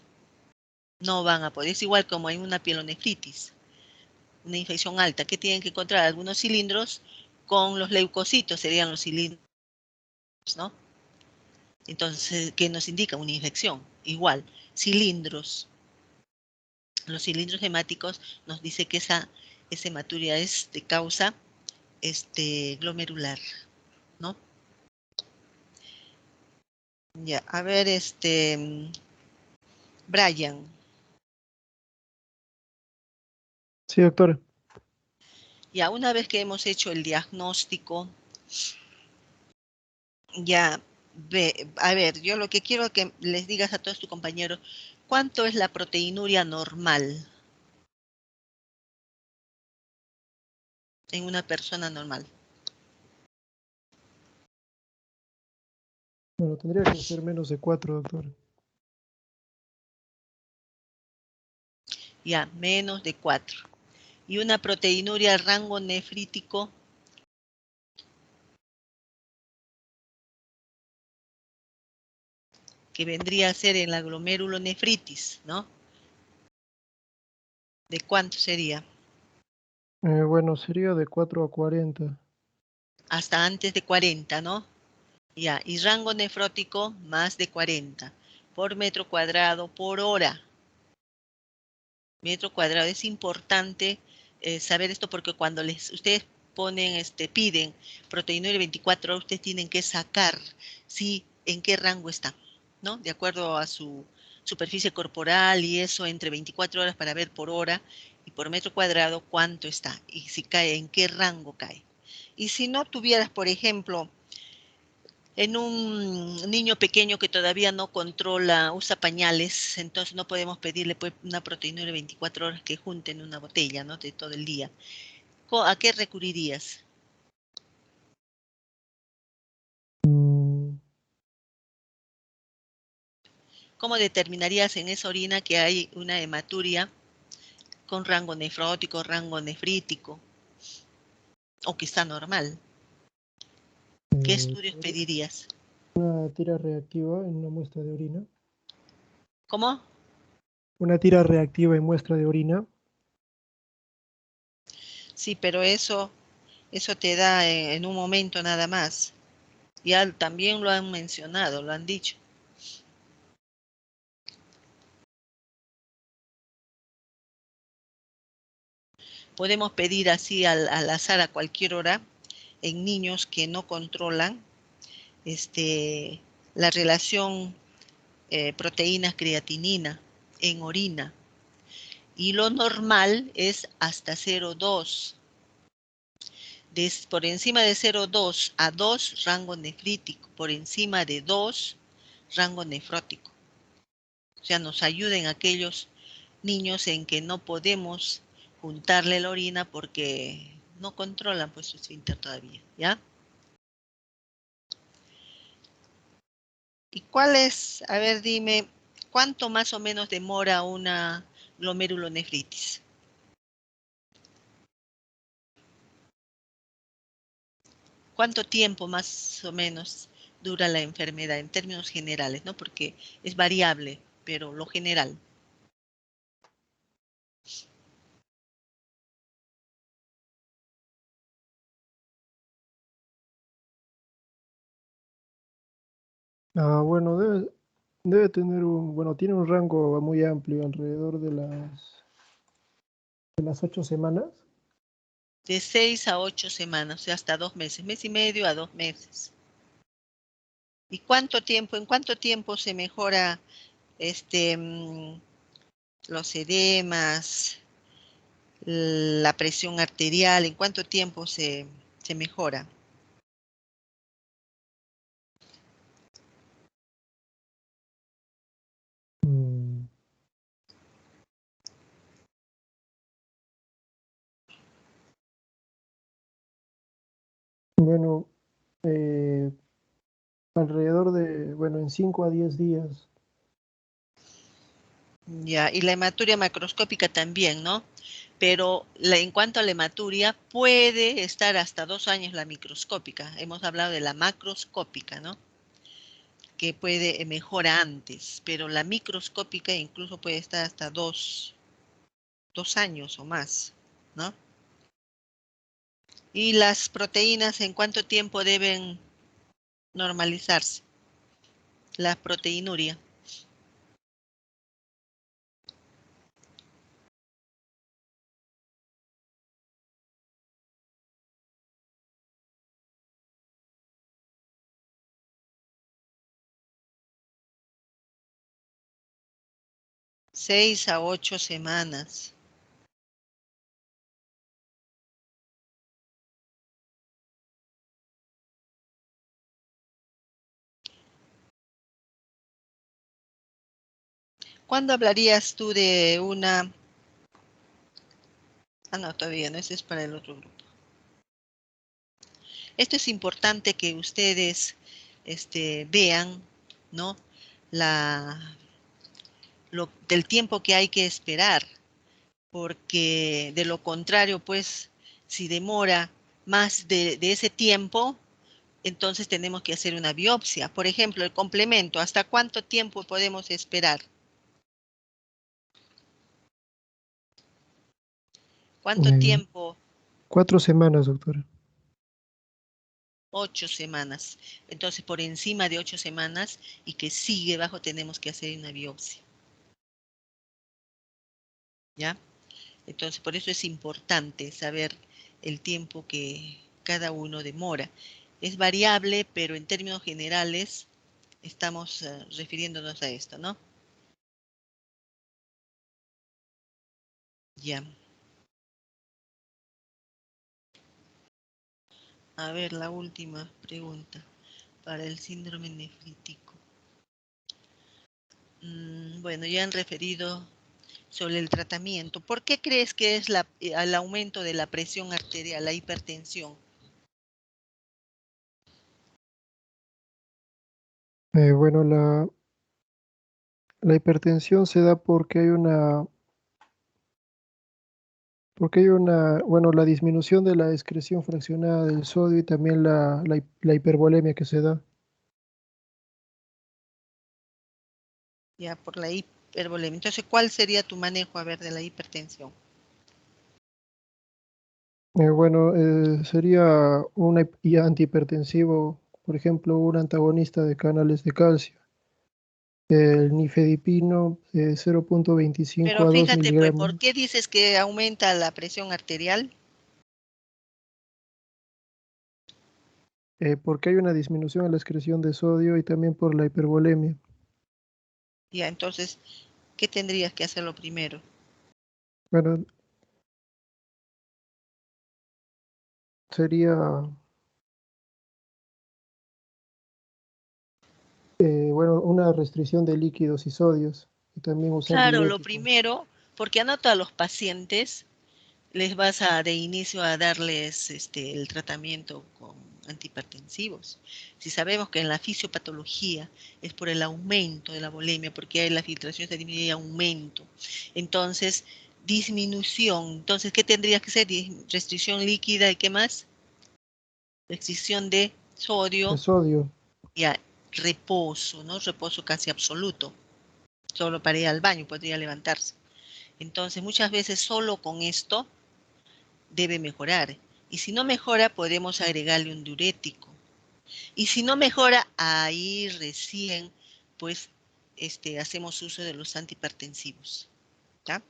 no van a poder. Es igual como en una pielonefritis, una infección alta, que tienen que encontrar algunos cilindros con los leucocitos, serían los cilindros, ¿no? Entonces, ¿qué nos indica? Una infección. Igual, cilindros. Los cilindros hemáticos nos dice que esa hematuria es de causa glomerular, ¿no? Ya, a ver, Brian. Sí, doctora. Ya, una vez que hemos hecho el diagnóstico, ya, a ver, yo lo que quiero que les digas a todos tus compañeros, ¿cuánto es la proteinuria normal en una persona normal? Bueno, tendría que ser menos de 4, doctora. Ya, menos de 4. Y una proteinuria rango nefrítico, que vendría a ser en la glomerulonefritis, ¿no? ¿De cuánto sería? Bueno, sería de 4 a 40. Hasta antes de 40, ¿no? Ya, y rango nefrótico más de 40 por metro cuadrado por hora. Metro cuadrado. Es importante saber esto porque cuando ustedes piden proteinuria 24 horas, ustedes tienen que sacar en qué rango está, ¿no? De acuerdo a su superficie corporal y eso, entre 24 horas para ver por hora y por metro cuadrado cuánto está y si cae, en qué rango cae. Y si no tuvieras, por ejemplo, en un niño pequeño que todavía no controla, usa pañales, entonces no podemos pedirle pues, una proteína de 24 horas que junte en una botella, ¿no? De todo el día. ¿A qué recurrirías? ¿Cómo determinarías en esa orina que hay una hematuria con rango nefrótico, rango nefrítico, o que está normal? ¿Qué estudios pedirías? Una tira reactiva en una muestra de orina. ¿Cómo? Una tira reactiva en muestra de orina. Sí, pero eso te da en un momento nada más. Ya también lo han mencionado, lo han dicho. Podemos pedir así al azar a cualquier hora en niños que no controlan la relación proteínas-creatinina en orina. Y lo normal es hasta 0,2. Por encima de 0,2 a 2, rango nefrítico. Por encima de 2, rango nefrótico. O sea, nos ayuden aquellos niños en que no podemos juntarle la orina porque no controlan pues su esfínter todavía, ¿ya? ¿Y cuál es, a ver, dime, cuánto más o menos demora una glomerulonefritis? ¿Cuánto tiempo más o menos dura la enfermedad en términos generales, ¿no? Porque es variable, pero lo general. Bueno, debe tener tiene un rango muy amplio, alrededor de las 8 semanas. De 6 a 8 semanas, o sea, hasta 2 meses, mes y medio a 2 meses. ¿Y en cuánto tiempo se mejora los edemas, la presión arterial? ¿En cuánto tiempo se mejora? Bueno, alrededor de, en 5 a 10 días. Ya, y la hematuria macroscópica también, ¿no? pero en cuanto a la hematuria, puede estar hasta 2 años la microscópica. Hemos hablado de la macroscópica, ¿no? Que puede mejora antes, pero la microscópica incluso puede estar hasta 2 años o más, ¿no? Y las proteínas, ¿en cuánto tiempo deben normalizarse? La proteinuria. Seis a 8 semanas. ¿Cuándo hablarías tú de una? Ah, no, todavía no, ese es para el otro grupo. Esto es importante que ustedes vean, ¿no? Del tiempo que hay que esperar, porque de lo contrario, pues, si demora más de ese tiempo, entonces tenemos que hacer una biopsia. Por ejemplo, el complemento, ¿hasta cuánto tiempo podemos esperar? ¿Cuánto tiempo? 4 semanas, doctora. 8 semanas. Entonces, por encima de 8 semanas y que sigue bajo, tenemos que hacer una biopsia. ¿Ya? Entonces, por eso es importante saber el tiempo que cada uno demora. Es variable, pero en términos generales estamos refiriéndonos a esto, ¿no? Ya. A ver, la última pregunta para el síndrome nefrítico. Bueno, ya han referido sobre el tratamiento. ¿Por qué crees que es el aumento de la presión arterial, la hipertensión? Bueno, la hipertensión se da porque hay bueno, la disminución de la excreción fraccionada del sodio y también la hipervolemia que se da. Ya, por la hipervolemia. Entonces, ¿cuál sería tu manejo, a ver, de la hipertensión? Bueno, sería un antihipertensivo, por ejemplo, un antagonista de canales de calcio. El nifedipino, 0.25 Pero a 2 fíjate, pues, ¿por miligramos, qué dices que aumenta la presión arterial? porque hay una disminución en la excreción de sodio y también por la hipervolemia. Ya, entonces, ¿qué tendrías que hacerlo primero? Bueno, sería, bueno, una restricción de líquidos y sodios y también usar Claro, lo diuréticos. primero, porque anoto a los pacientes, les vas a de inicio a darles el tratamiento con antihipertensivos. Si sabemos que en la fisiopatología es por el aumento de la volemia, porque hay la filtración se disminuye y aumento. Entonces, disminución. Entonces, ¿qué tendría que ser? Restricción líquida y ¿qué más? Restricción de De sodio sodio. y a reposo, ¿no? Reposo casi absoluto. Solo para ir al baño podría levantarse. Entonces, muchas veces solo con esto debe mejorar. Y si no mejora, podemos agregarle un diurético. Y si no mejora, ahí recién, pues, hacemos uso de los antihipertensivos. ¿Ya?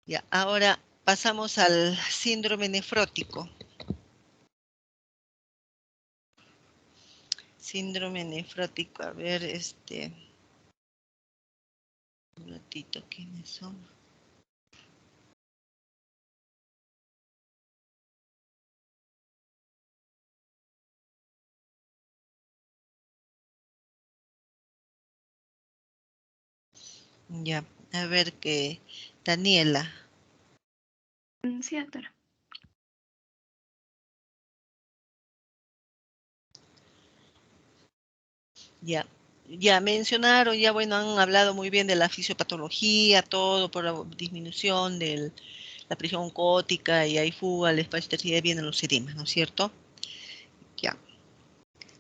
Ya, ahora pasamos al síndrome nefrótico. Síndrome nefrótico, a ver, un ratito, ¿quiénes son? Ya, a ver que Daniela. Sí, doctora. Ya, ya mencionaron, ya bueno, han hablado muy bien de la fisiopatología, todo por la disminución de la presión oncótica y hay fuga al espacio intersticial, vienen los edemas, ¿no es cierto? Ya.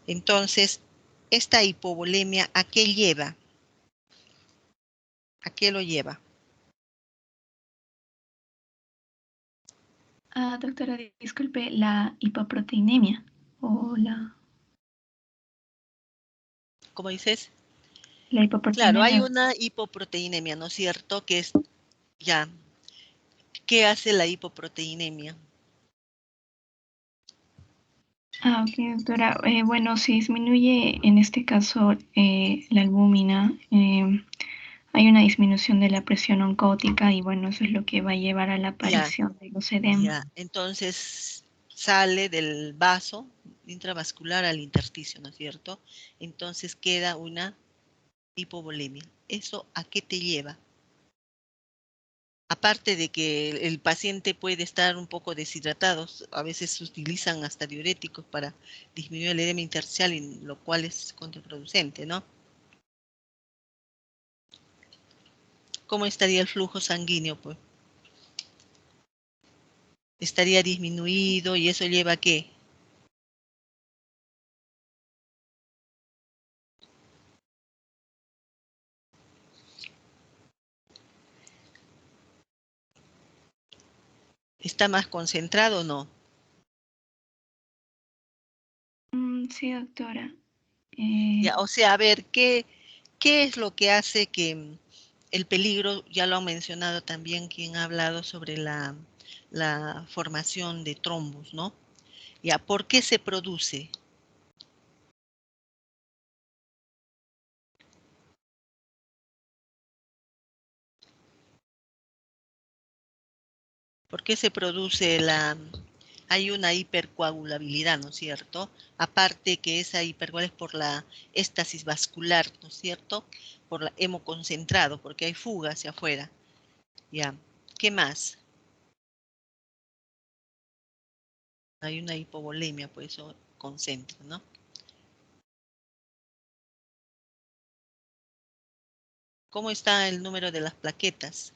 Entonces, esta hipovolemia, ¿a qué lleva? ¿A qué lo lleva? Doctora, disculpe, la hipoproteinemia o ¿Cómo dices? la Claro, hay hipoproteinemia. una hipoproteinemia, ¿no es cierto? Que es, ya, ¿qué hace la hipoproteinemia? Ok, doctora. Bueno, si disminuye en este caso la albúmina, hay una disminución de la presión oncótica y bueno, eso es lo que va a llevar a la Ya, aparición de los edemas. ya. Entonces sale del vaso intravascular al intersticio, ¿no es cierto? Entonces queda una hipovolemia. ¿Eso a qué te lleva? Aparte de que el paciente puede estar un poco deshidratado, a veces se utilizan hasta diuréticos para disminuir el edema intersticial, lo cual es contraproducente, ¿no? ¿Cómo estaría el flujo sanguíneo? Pues estaría disminuido y eso lleva a qué? ¿Está más concentrado o no? Sí, doctora. Ya, o sea, a ver, ¿qué es lo que hace que el peligro, ya lo han mencionado también quien ha hablado sobre la formación de trombos, ¿no? Ya, ¿por qué se produce? ¿Por qué se produce hay una hipercoagulabilidad, ¿no es cierto? Aparte que esa hipercoagulación es por la éstasis vascular, ¿no es cierto? Por la hemoconcentrado, porque hay fuga hacia afuera. Ya, ¿qué más? Hay una hipovolemia, por eso concentra, ¿no? ¿Cómo está el número de las plaquetas?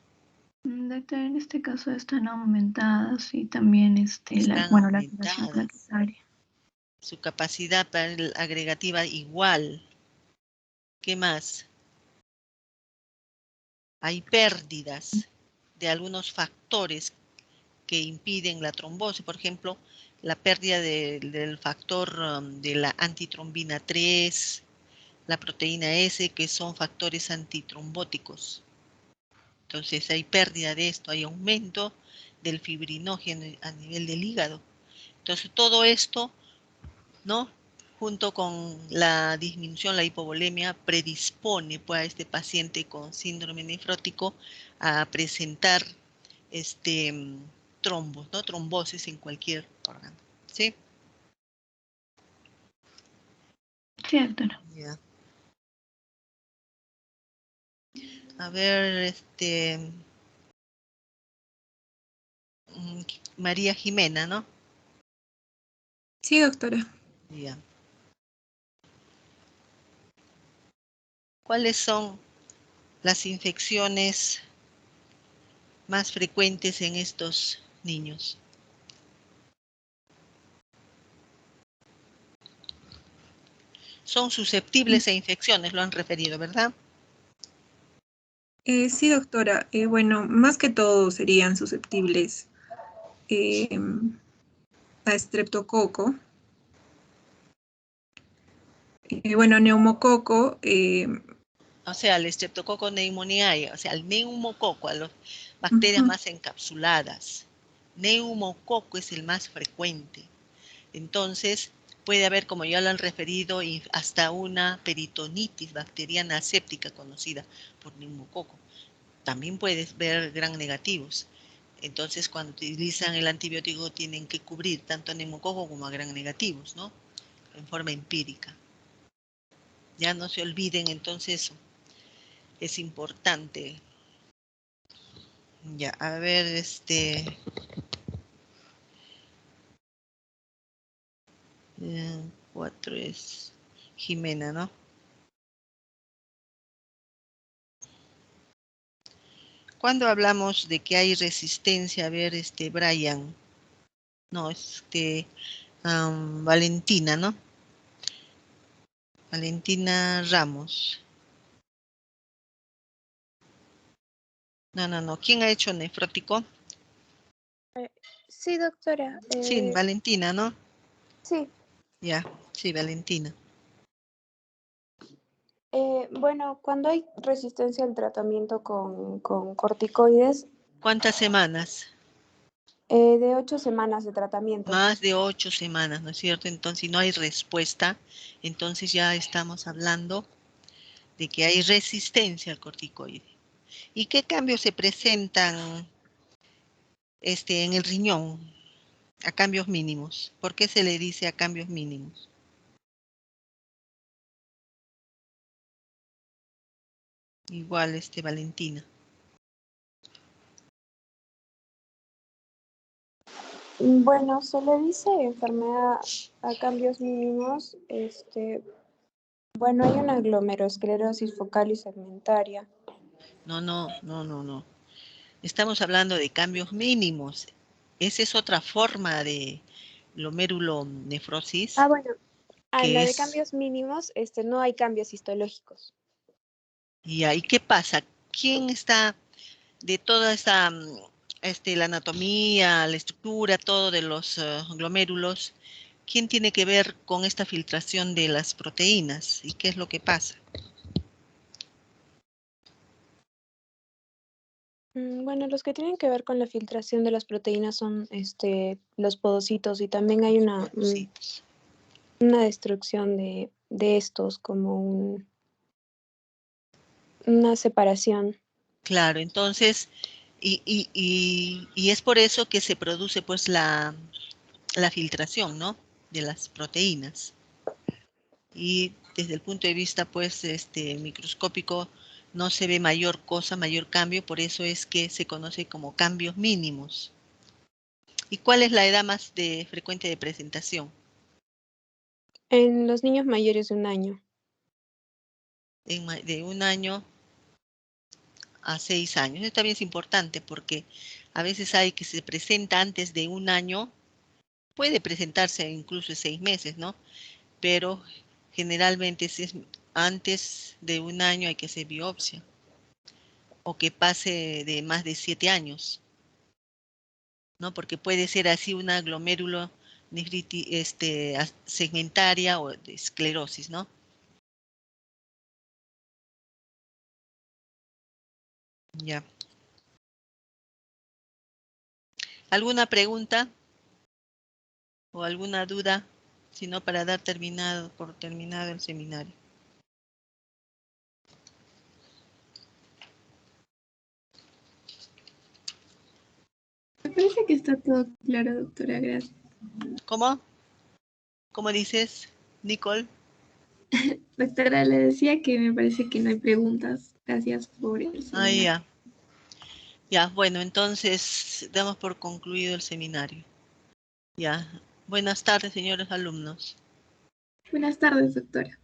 Doctora, en este caso están aumentadas y también Están bueno, la activación aumentadas. plaquetaria. Su capacidad agregativa igual. ¿Qué más? Hay pérdidas de algunos factores que impiden la trombosis, por ejemplo, la pérdida del factor de la antitrombina 3, la proteína S, que son factores antitrombóticos. Entonces hay pérdida de esto, hay aumento del fibrinógeno a nivel del hígado. Entonces todo esto, ¿no? Junto con la disminución, la hipovolemia, predispone pues, a este paciente con síndrome nefrótico a presentar trombos, ¿no? Trombosis en cualquier órgano. ¿Sí? Sí, doctora. Ya. A ver, María Jimena, ¿no? Sí, doctora. Ya. ¿Cuáles son las infecciones más frecuentes en estos niños? Son susceptibles a infecciones, lo han referido, ¿verdad? Sí, doctora. Bueno, más que todo serían susceptibles eh, a estreptococo. Bueno, neumococo. O sea, el Streptococcus pneumoniae, o sea, el neumococo, a las bacterias Ujú. más encapsuladas. Neumococo es el más frecuente. Entonces, puede haber, como ya lo han referido, hasta una peritonitis bacteriana aséptica conocida por neumococo. También puedes ver gram negativos. Entonces, cuando utilizan el antibiótico, tienen que cubrir tanto a neumococo como a gram negativos, ¿no? En forma empírica. Ya no se olviden, entonces, es importante. Ya, a ver, 4 es Jimena, ¿no? ¿Cuándo hablamos de que hay resistencia? A ver, Brian. No, Valentina, ¿no? Valentina Ramos. No. ¿Quién ha hecho nefrótico? Sí, doctora. Sí, Valentina, ¿no? Sí. Ya, sí, Valentina. Bueno, cuando hay resistencia al tratamiento con corticoides, ¿Cuántas semanas? de 8 semanas de tratamiento. Más de 8 semanas, ¿no es cierto? Entonces, si no hay respuesta, entonces ya estamos hablando de que hay resistencia al corticoide. ¿Y qué cambios se presentan en el riñón? A cambios mínimos. ¿Por qué se le dice a cambios mínimos? Igual, Valentina. Bueno, se le dice enfermedad a cambios mínimos. Bueno, hay una glomerulosclerosis focal y segmentaria. No. Estamos hablando de cambios mínimos. Esa es otra forma de glomerulonefrosis, Bueno, en que la de es... cambios mínimos, no hay cambios histológicos. ¿Y ahí qué pasa? ¿Quién está de toda esa, la anatomía, la estructura, todo de los glomérulos? ¿Quién tiene que ver con esta filtración de las proteínas? ¿Y qué es lo que pasa? Bueno, los que tienen que ver con la filtración de las proteínas son los podocitos, y también hay una destrucción de estos, como una separación. Claro, entonces, y es por eso que se produce pues la filtración, ¿no? De las proteínas. Y desde el punto de vista pues microscópico no se ve mayor cosa, mayor cambio, por eso es que se conoce como cambios mínimos. ¿Y cuál es la edad más frecuente de presentación? En los niños mayores de 1 año. De 1 año a 6 años. Esto también es importante porque a veces hay que se presenta antes de 1 año, puede presentarse incluso en 6 meses, ¿no? Pero generalmente si es antes de 1 año hay que hacer biopsia, o que pase de más de 7 años, ¿no? Porque puede ser así una glomerulonefritis segmentaria o de esclerosis, ¿no? Ya. ¿Alguna pregunta o alguna duda? Si no, para dar por terminado el seminario. Me parece que está todo claro, doctora, gracias. ¿Cómo? ¿Cómo dices, Nicole? Doctora, le decía que me parece que no hay preguntas. Gracias por el Ah, seminario. ya. Ya, bueno, entonces damos por concluido el seminario. Ya. Buenas tardes, señores alumnos. Buenas tardes, doctora.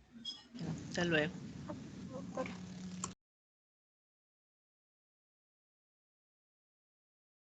Hasta luego.